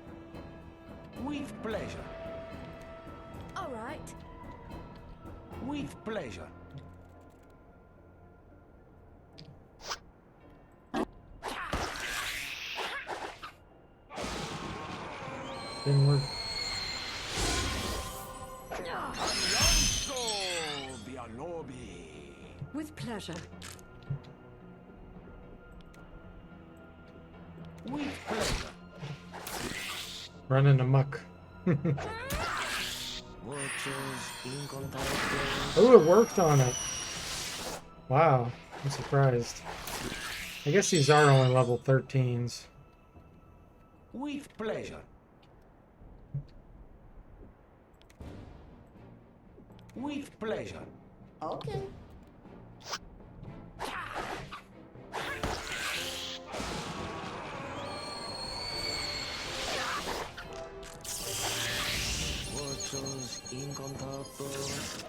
With pleasure. All right. With pleasure. Didn't work. Alianzo Bialobi. With pleasure. With pleasure. Running amok. Muchos incontados. Oh, it worked on it. Wow, I'm surprised. I guess these are only level 13s. With pleasure. With pleasure. Okay. Muchos incontados.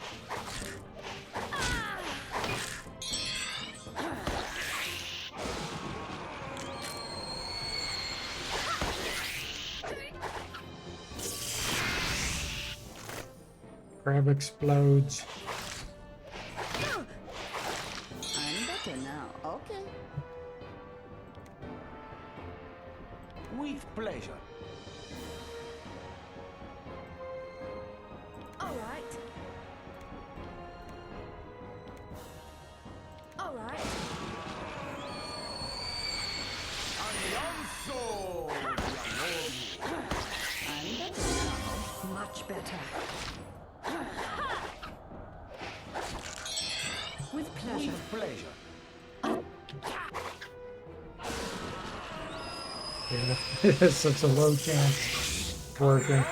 Crab explodes. I'm better now. Okay. With pleasure. All right. All right. Allianzo! I'm better now. Much better. With pleasure. With pleasure. Yeah, it's such a low chance working.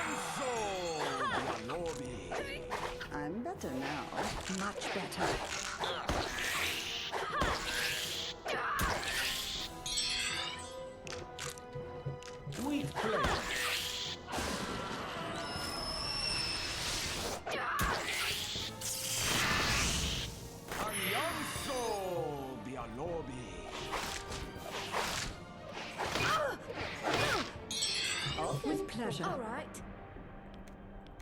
I'm better now. Much better. With pleasure. Allianzo! Bialobi! With pleasure. All right.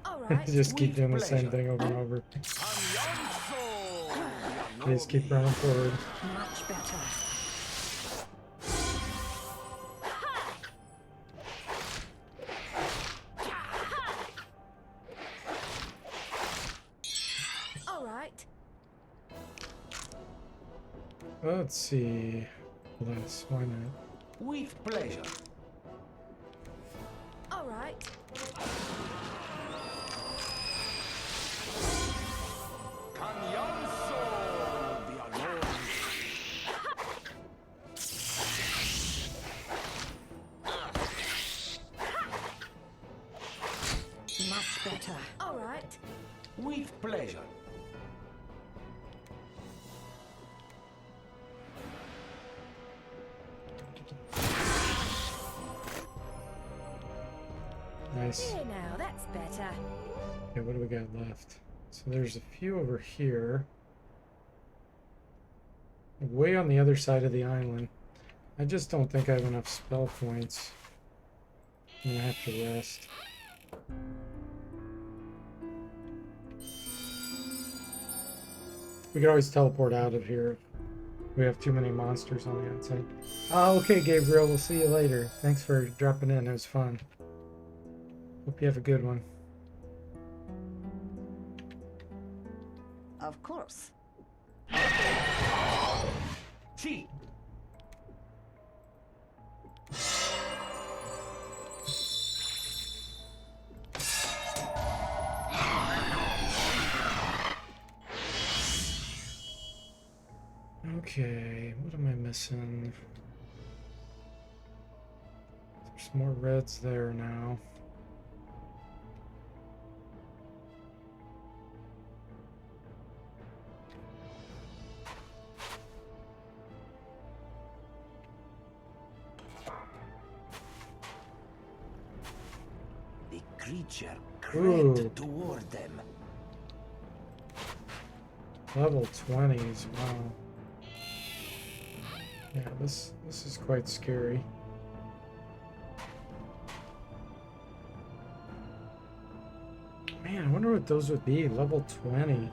All right. Just keep With doing the same pleasure. thing over and over. Allianzo! Just keep running forward. Much better. All right. Let's see. Less. Why not? With pleasure. All right. Allianzo! Bialobi! Much better. All right. With pleasure. Nice. Here now, that's better. Okay, what do we got left? So there's a few over here. Way on the other side of the island. I just don't think I have enough spell points. I'm gonna have to rest. We could always teleport out of here if we have too many monsters on the outside. Okay, Gabriel, we'll see you later. Thanks for dropping in. It was fun. Hope you have a good one. Of course. Sì. Okay, what am I missing? There's more reds there now. The creature Ooh. crept toward them. Level 20s, wow. Yeah, this is quite scary. Man, I wonder what those would be. Level 20.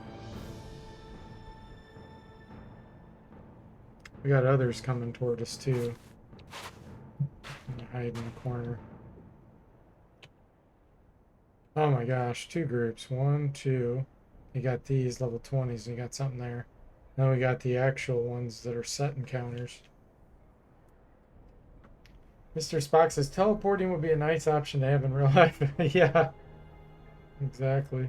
We got others coming toward us too. I'm gonna hide in the corner. Oh my gosh, two groups. One, two. You got these level 20s, and you got something there. Then we got the actual ones that are set encounters. Mr. Spock says teleporting would be a nice option to have in real life. Yeah, exactly.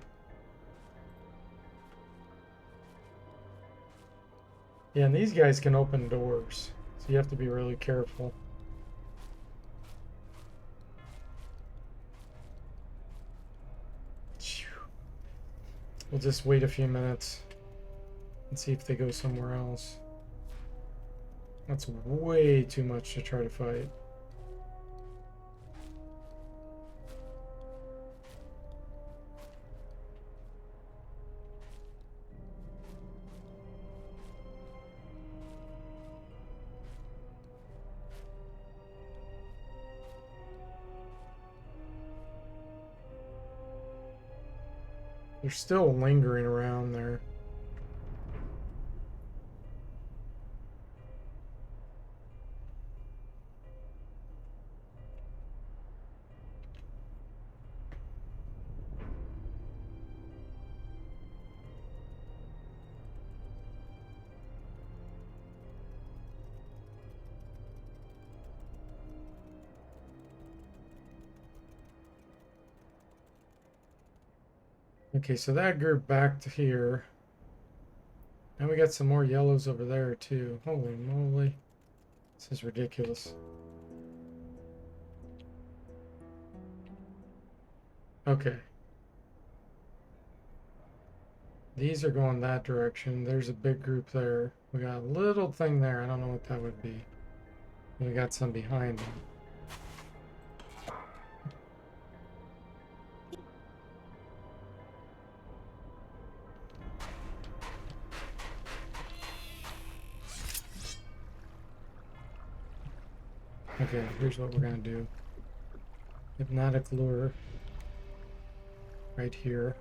Yeah, and these guys can open doors, so you have to be really careful. We'll just wait a few minutes and see if they go somewhere else. That's way too much to try to fight. They're still lingering around there. Okay, so that group back to here. And we got some more yellows over there too. Holy moly. This is ridiculous. Okay. These are going that direction. There's a big group there. We got a little thing there. I don't know what that would be. We got some behind them. Okay, here's what we're gonna do. Hypnotic lure. Right here.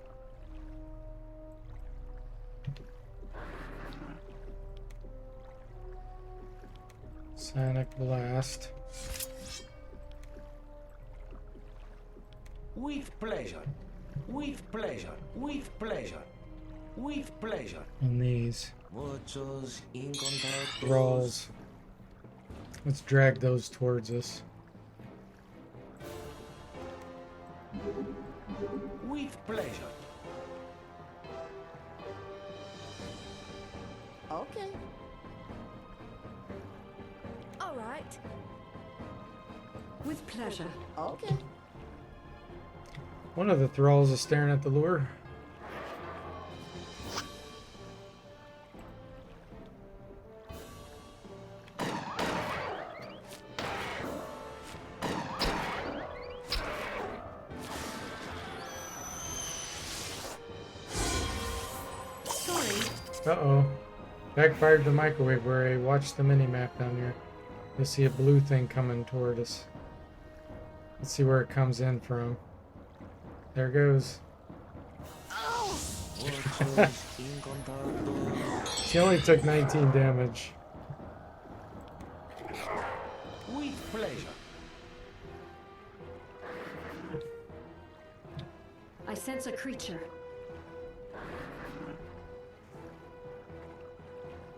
Sonic blast. With pleasure. With pleasure. With pleasure. With pleasure. And these Muchos incontactos. thralls. Let's drag those towards us. With pleasure. Okay. All right. With pleasure. Okay. One of the thralls is staring at the lure. Uh-oh. Backfired the microwave where I watched the mini-map down here. You'll see a blue thing coming toward us. Let's see where it comes in from. There it goes. Muchos incontactos. She only took 19 damage. With pleasure. I sense a creature.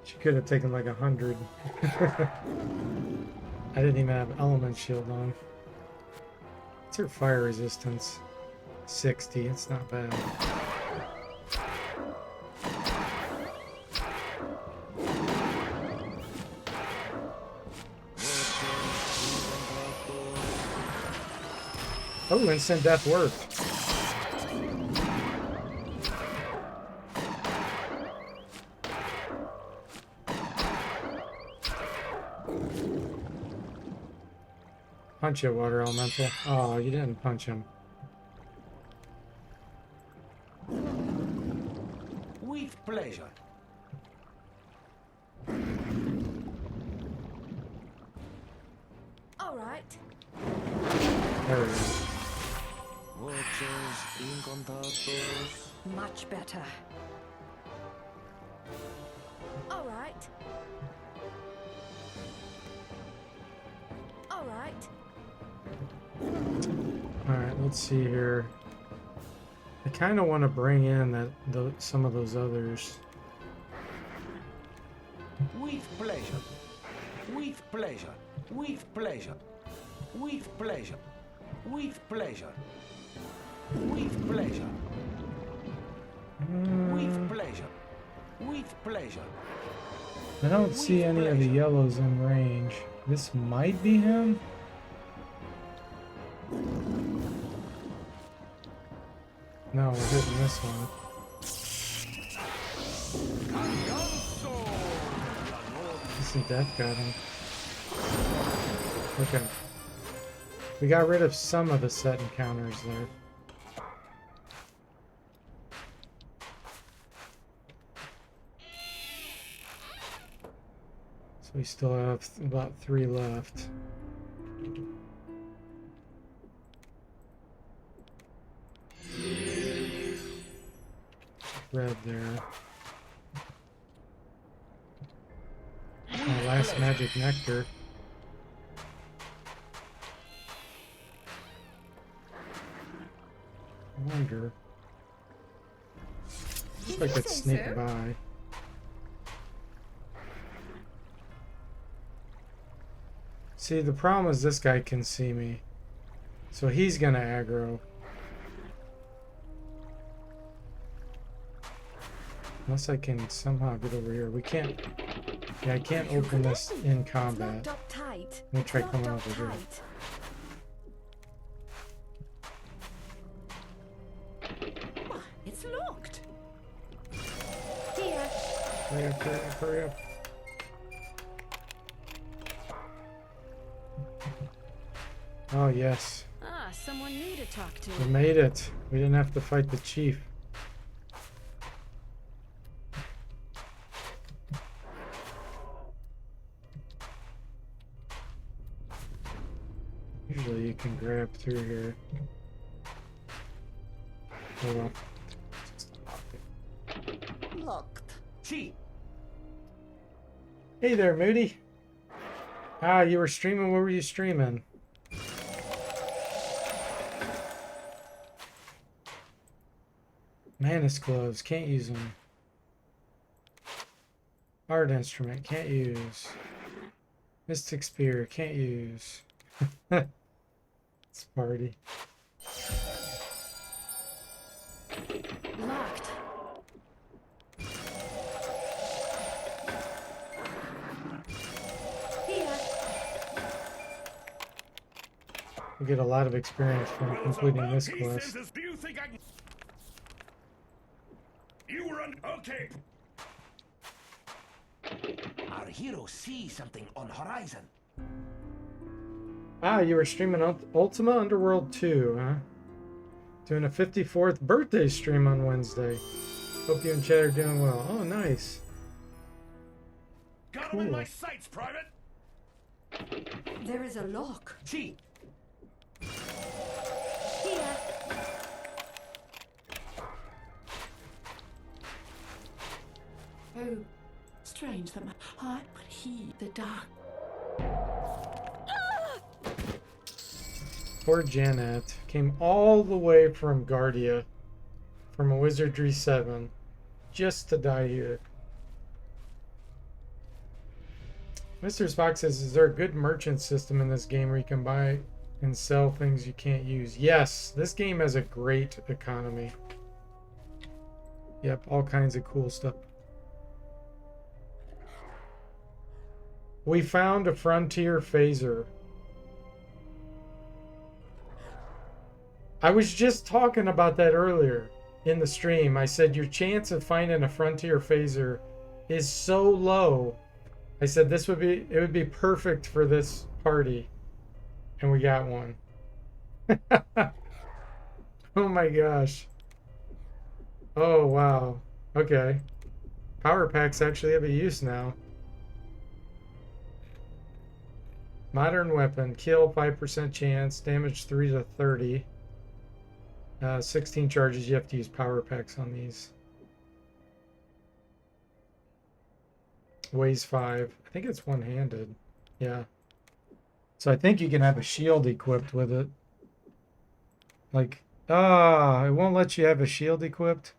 She could have taken like 100. I didn't even have element shield on. What's her fire resistance? 60. It's not bad. Oh, instant death worked. Punch you, water elemental. Oh, you didn't punch him. With pleasure. All right. There we go. Muchos incontactos. Much better. All right. All right. Alright, let's see here. I kind of want to bring in some of those others. With pleasure. With pleasure. With pleasure. With pleasure. With pleasure. With pleasure. With pleasure. With pleasure. I don't see any of the yellows in range. This might be him. No, we're hitting this one. Isn't death got him? Okay. We got rid of some of the set encounters there. So we still have about 3 left. Red there. Last magic nectar. I wonder. Looks like it's sneak by. See, the problem is this guy can see me. So he's gonna aggro. Unless I can somehow get over here. We can't. Yeah, I can't open this in It's combat. locked up tight. Let me It's try locked coming up over here. tight. Ah, it's locked. Here. Hurry up, hurry up, hurry up. Oh, yes. Ah, someone new to talk to. We made it. We didn't have to fight the chief. Usually you can grab through here. Hold on. Locked. She. Hey there, Moody. Ah, you were streaming. What were you streaming? Manus gloves. Can't use them. Art instrument. Can't use. Mystic spear. Can't use. It's party. Locked. Here. We get a lot of experience from completing this quest. Do you think I can... You were on... Okay. Our hero sees something on horizon. Ah, you were streaming Ultima Underworld 2, huh? Doing a 54th birthday stream on Wednesday. Hope you and Chad are doing well. Oh, nice. Got him in Cool. my sights, Private. There is a lock. She. Here. Oh, strange that my heart would heed the dark. Poor Janet came all the way from Guardia, from a Wizardry 7, just to die here. Mr. Spock says, is there a good merchant system in this game where you can buy and sell things you can't use? Yes, this game has a great economy. Yep, all kinds of cool stuff. We found a frontier phaser. I was just talking about that earlier in the stream. I said your chance of finding a frontier phaser is so low. I said it would be perfect for this party. And we got one. Oh my gosh. Oh wow. Okay. Power packs actually have a use now. Modern weapon, kill 5% chance, damage 3 to 30. 16 charges, you have to use power packs on these. Weighs 5. I think it's one-handed. Yeah. So I think you can have a shield equipped with it. Like, it won't let you have a shield equipped.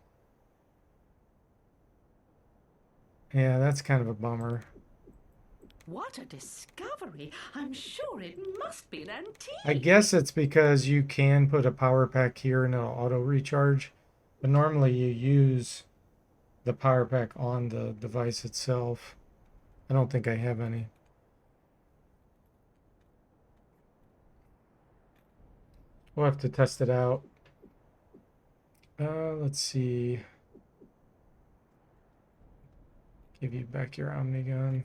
Yeah, that's kind of a bummer. What a discovery! I'm sure it must be an antique. I guess it's because you can put a power pack here and it'll auto recharge, but normally you use the power pack on the device itself. I don't think I have any. We'll have to test it out. Let's see. Give you back your Omnigun.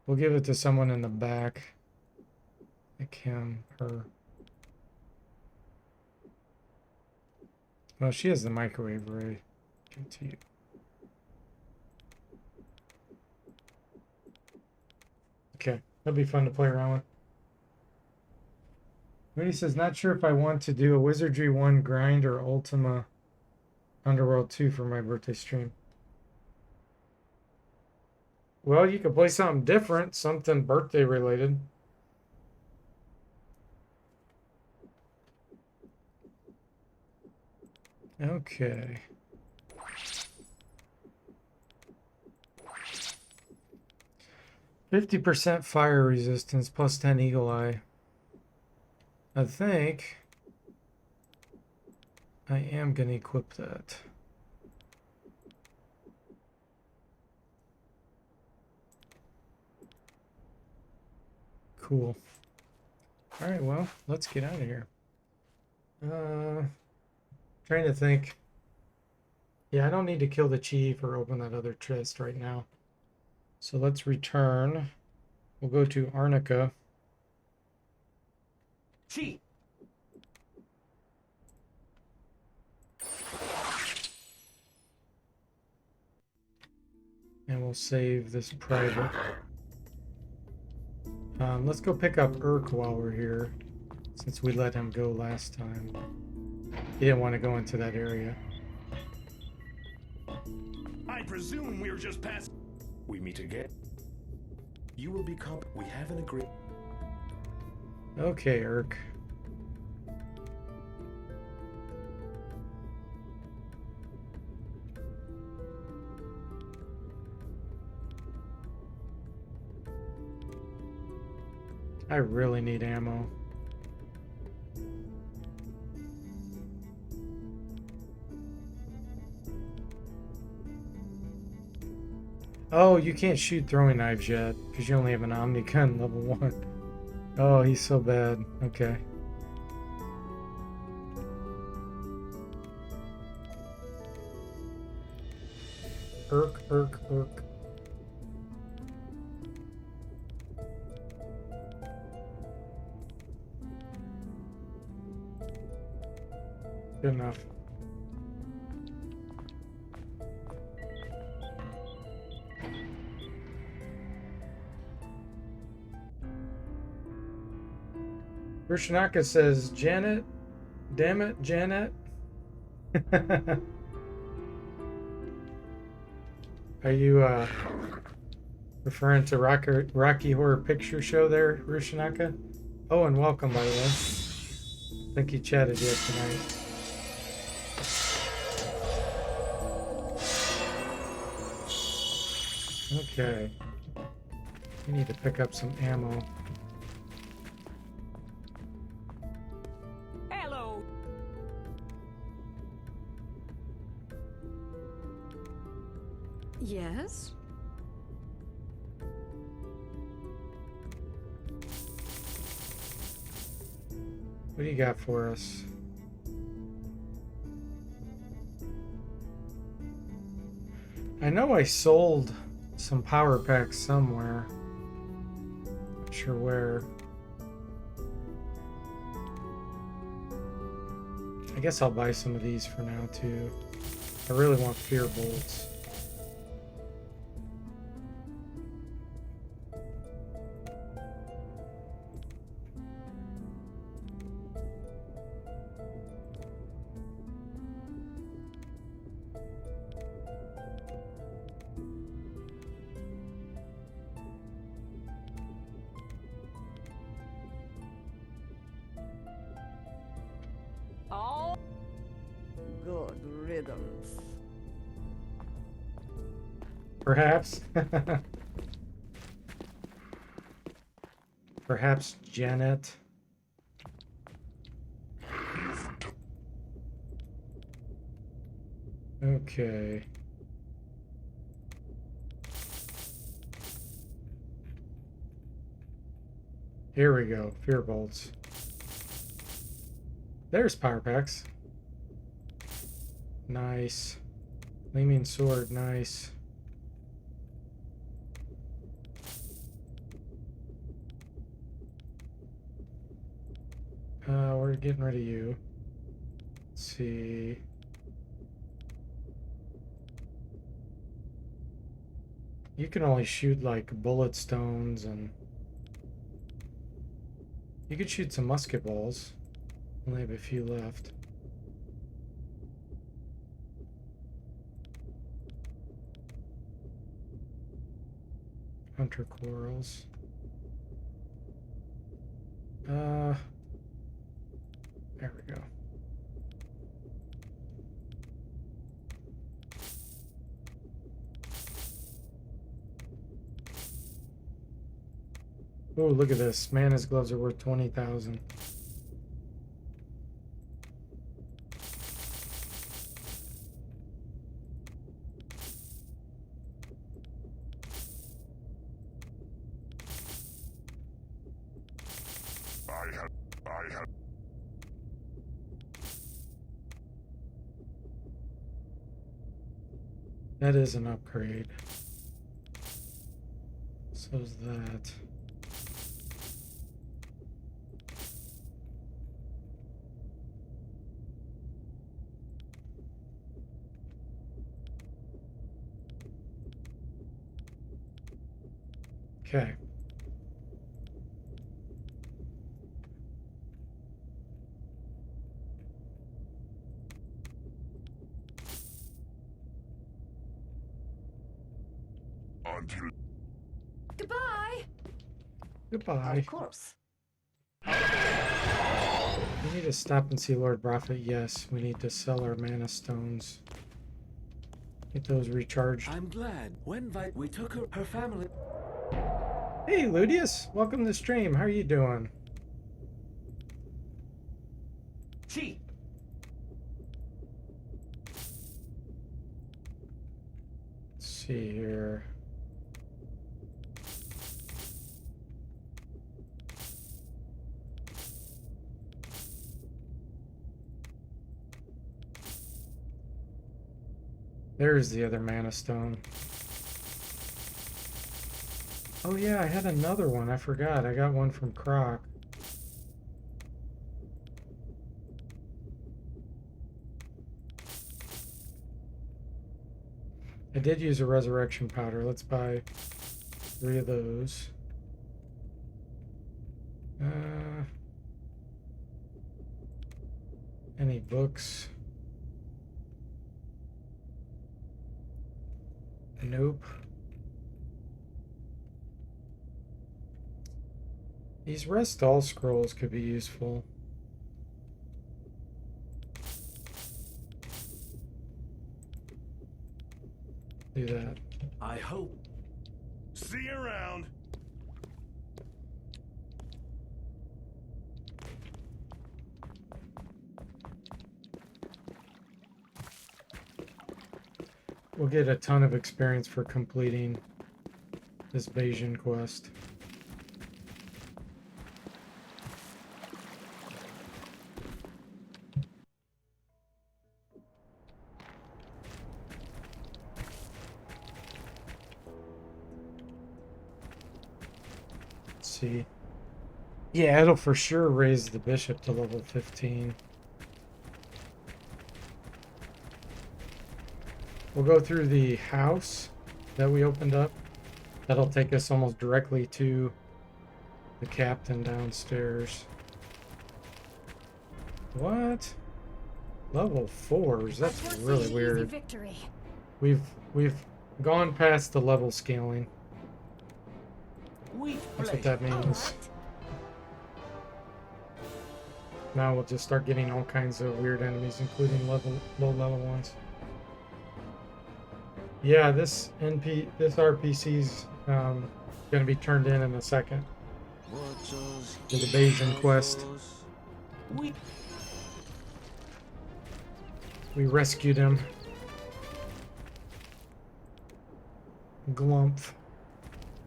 We'll give it to someone in the back. Like him, her. Well, she has the microwave ray. Give it to you. Okay, that'll be fun to play around with. Moody says, not sure if I want to do a Wizardry 1 grind or Ultima Underworld 2 for my birthday stream. Well, you could play something different, something birthday related. Okay. 50% fire resistance plus 10 eagle eye. I think I am going to equip that. Cool. All right, well, let's get out of here. Trying to think. Yeah, I don't need to kill the chief or open that other chest right now. So let's return. We'll go to Arnica. Sì. And we'll save this private. Let's go pick up Urk while we're here, since we let him go last time. He didn't want to go into that area. I presume we're just passing. We meet again. You will be we have an agreement. Okay, Urk. I really need ammo. Oh, you can't shoot throwing knives yet because you only have an Omni gun level 1. Oh, he's so bad. Okay. Urk, Urk, Urk. Good enough. Rushanaka says, Janet? Damn it, Janet? Are you referring to Rocky Horror Picture Show there, Rushanaka? Oh, and welcome, by the way. I think he chatted yet tonight. Okay. We need to pick up some ammo. Hello. Yes? What do you got for us? I know I sold some power packs somewhere. Not sure where. I guess I'll buy some of these for now too. I really want fear bolts. All Good riddance. Perhaps. Perhaps Janet. Okay. Here we go. Fear bolts. There's power packs. Nice. Gleaming sword. Nice. We're getting rid of you. Let's see. You can only shoot like bullet stones, and you could shoot some musket balls. Only have a few left. Hunter quarrels. There we go. Oh, look at this. Mana's gloves are worth 20,000. That is an upgrade. So is that. Okay. Until Goodbye. Goodbye. Of course. We need to stop and see Lord Prophet. Yes, we need to sell our mana stones. Get those recharged. I'm glad. When we took her family. Hey, Ludius. Welcome to the stream. How are you doing? See. Let's see here. There's the other mana stone. Oh yeah, I had another one. I forgot. I got one from Croc. I did use a resurrection powder. Let's buy 3 of those. Any books? Nope. These rest all scrolls could be useful. Do that. I hope. see you around. We'll get a ton of experience for completing this Bayesian quest. Let's see. Yeah, it'll for sure raise the bishop to level 15. We'll go through the house that we opened up. That'll take us almost directly to the captain downstairs. What? Level 4s? That's really weird. Victory. We've gone past the level scaling. With That's what pleasure. that means. Now we'll just start getting all kinds of weird enemies, including low level ones. Yeah, this RPC's gonna be turned in a second. The Bayesian quest. With We rescued him. Glumph.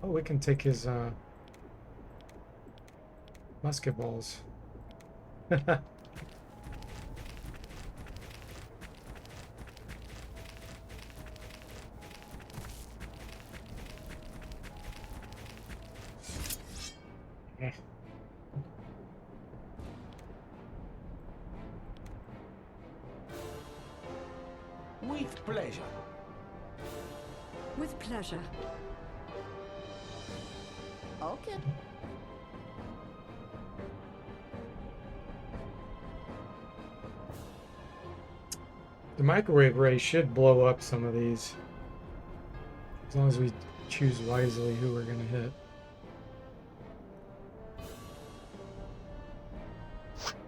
Oh, we can take his musket balls. with pleasure. With pleasure. Okay. The microwave ray should blow up some of these. As long as we choose wisely who we're going to hit.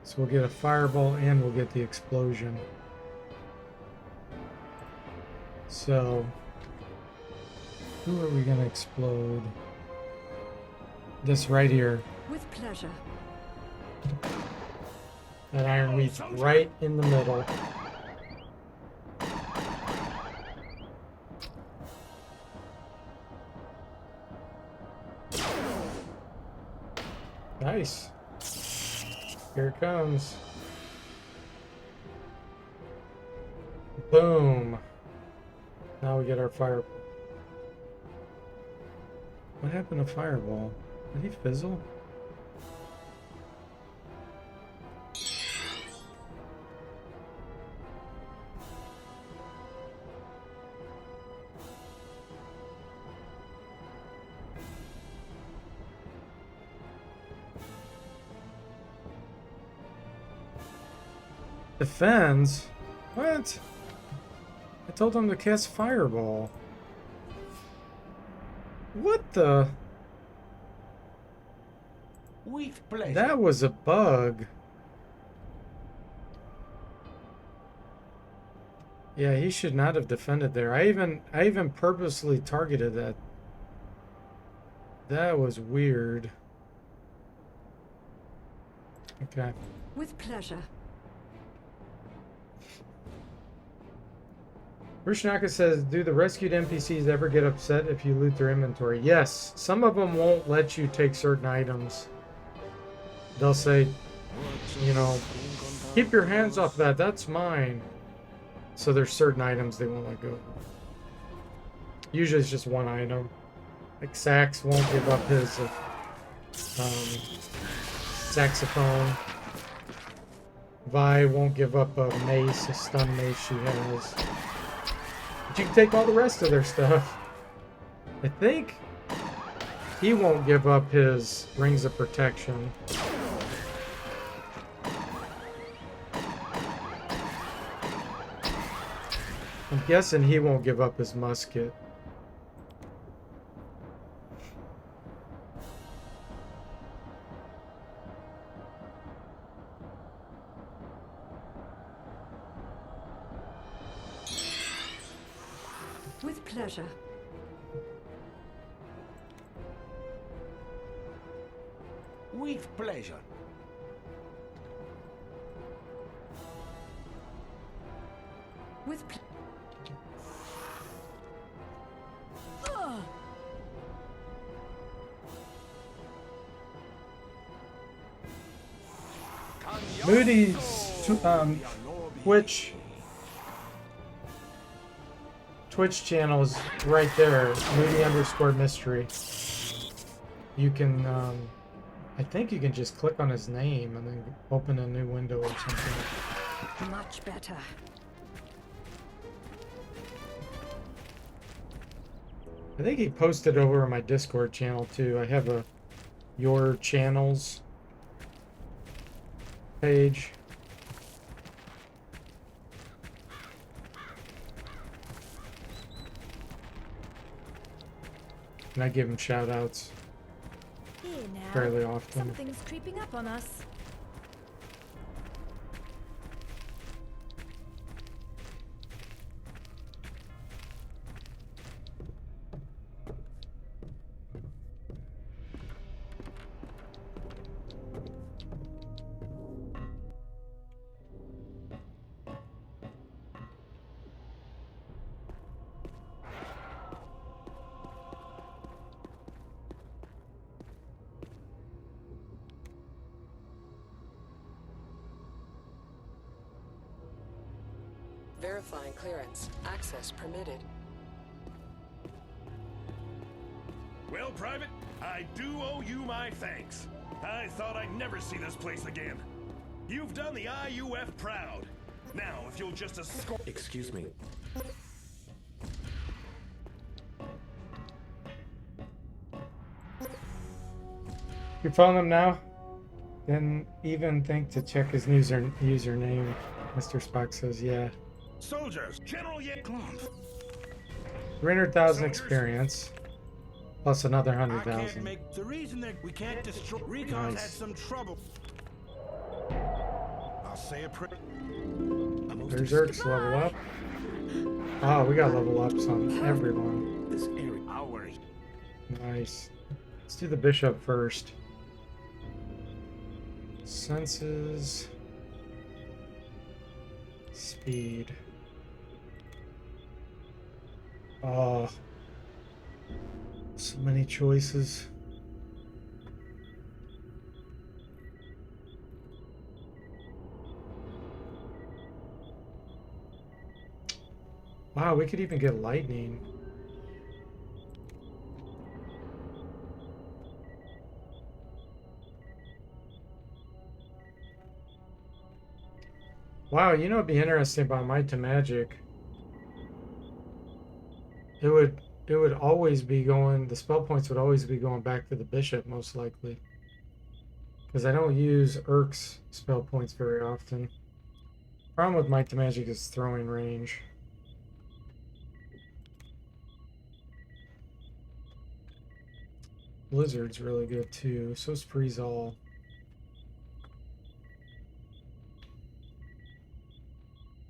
So we'll get a fireball and we'll get the explosion. So, who are we going to explode? This right here. With pleasure. That iron wheat's right in the middle. Nice. Here it comes. Boom. Now we get our fire. What happened to Fireball? Did he fizzle? Defends? What? I told him to cast Fireball. What the? With pleasure. That was a bug. Yeah, he should not have defended there. I even purposely targeted that. That was weird. Okay. With pleasure. Rushnaka says, do the rescued NPCs ever get upset if you loot their inventory? Yes. Some of them won't let you take certain items. They'll say, you know, keep your hands off that. That's mine. So there's certain items they won't let go. Usually it's just one item. Like Sax won't give up his saxophone. Vi won't give up a mace, a stun mace she has. But you can take all the rest of their stuff. I think he won't give up his rings of protection. I'm guessing he won't give up his musket. With pleasure. With pleasure. With pl Moody's Twitch channel is right there. Moody_mystery. You can I think you can just click on his name and then open a new window or something. much better. I think he posted over on my Discord channel too. I have a Your Channels page. And I give him shout outs Here now. fairly often. Something's creeping up on us. Verifying clearance. Access permitted. Well, Private, I do owe you my thanks. I thought I'd never see this place again. You've done the IUF proud. Now, if you'll just escort... Excuse me. You found him now? Didn't even think to check his username. Mr. Spock says, yeah. Soldiers, General Ye... 300,000 experience. Plus another 100,000. The reason that we can't destroy Recon's Nice. had some trouble. I'll say a prayer. Berserk's level up. Oh, we got level ups on everyone. This area. I'll worry. Nice. Let's do the bishop first. Senses. Speed. Oh. So many choices. Wow, we could even get lightning. Wow, you know what'd be interesting about Might to Magic? It would always be going, the spell points would always be going back to the bishop, most likely. Because I don't use Urk's spell points very often. Problem with Might to Magic is throwing range. Blizzard's really good too, so's Freeze All.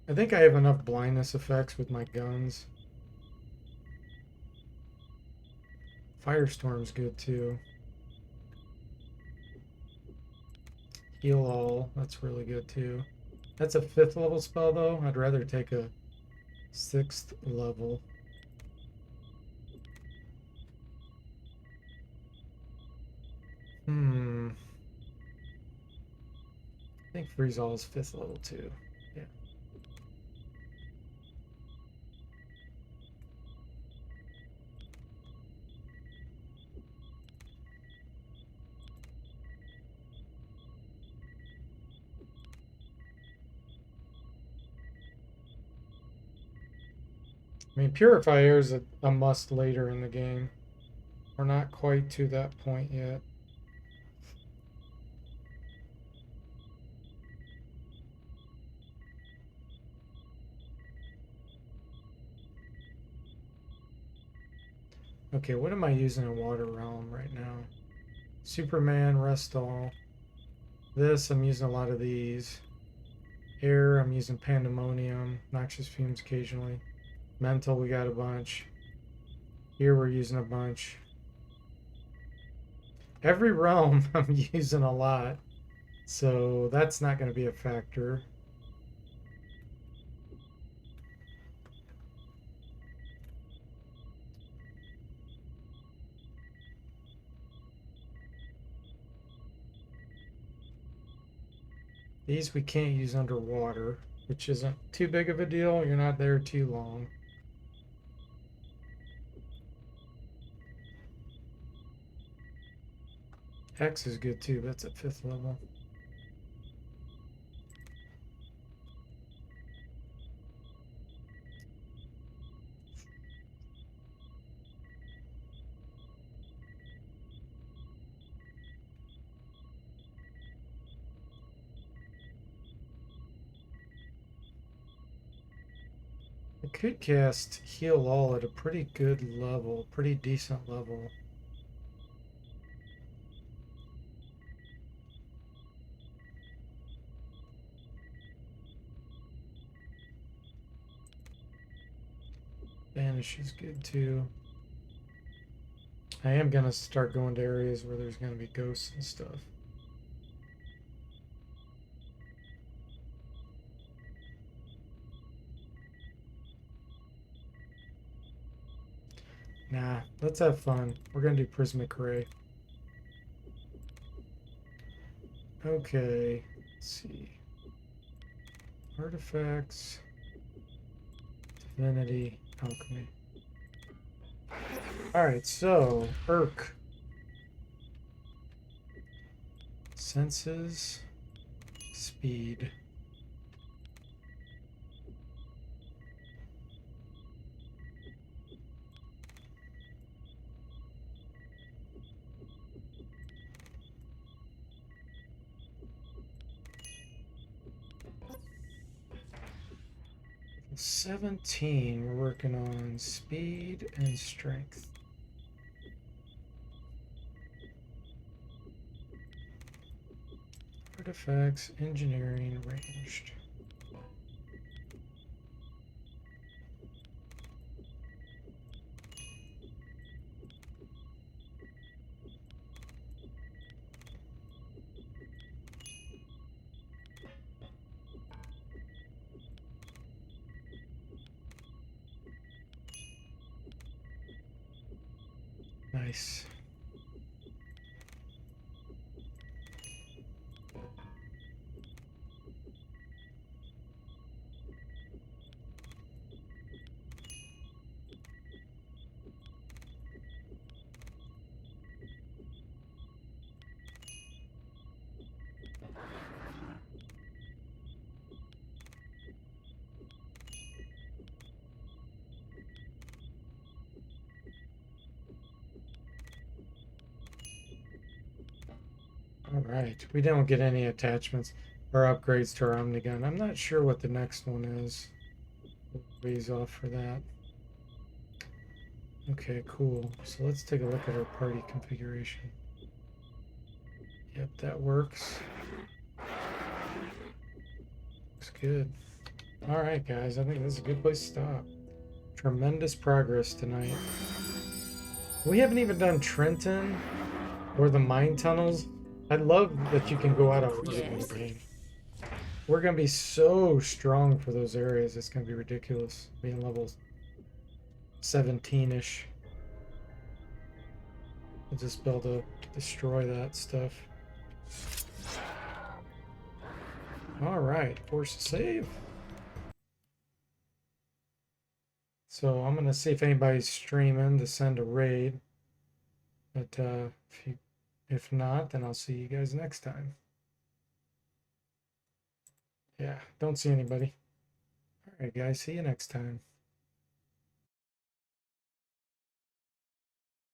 I think I have enough blindness effects with my guns. Firestorm's good too. Heal All, that's really good too. That's a 5th level spell though. I'd rather take a 6th level. I think Freeze All is 5th level too. Yeah. I mean, Purify Air is a must later in the game. We're not quite to that point yet. Okay, what am I using in Water Realm right now? Superman, Rest All. This, I'm using a lot of these. Air, I'm using Pandemonium. Noxious Fumes occasionally. Mental, we got a bunch. Here we're using a bunch. Every realm I'm using a lot. So that's not going to be a factor. These we can't use underwater, which isn't too big of a deal. You're not there too long. Hex is good too, but that's at 5th level. I could cast Heal All at a pretty good level, pretty decent level. Vanish is good too. I am gonna start going to areas where there's gonna be ghosts and stuff. Nah, let's have fun. We're gonna do Prismic Ray. Okay, let's see. Artifacts, Divinity, Alchemy. Alright, so, Urk. Senses, Speed. Level 17, we're working on speed and strength. Artifacts, engineering, ranged. Nice. All right, we don't get any attachments or upgrades to our Omnigun. I'm not sure what the next one is. We'll ease off for that. Okay, cool. So let's take a look at our party configuration. Yep, that works. Looks good. All right, guys, I think this is a good place to stop. Tremendous progress tonight. We haven't even done Trenton or the mine tunnels. I love that you can go out of in the game. We're gonna be so strong for those areas. It's gonna be ridiculous. Being level 17-ish. We'll just be able to destroy that stuff. All right, force a save. So I'm gonna see if anybody's streaming to send a raid. But if not, then I'll see you guys next time. Yeah, don't see anybody. All right, guys, see you next time.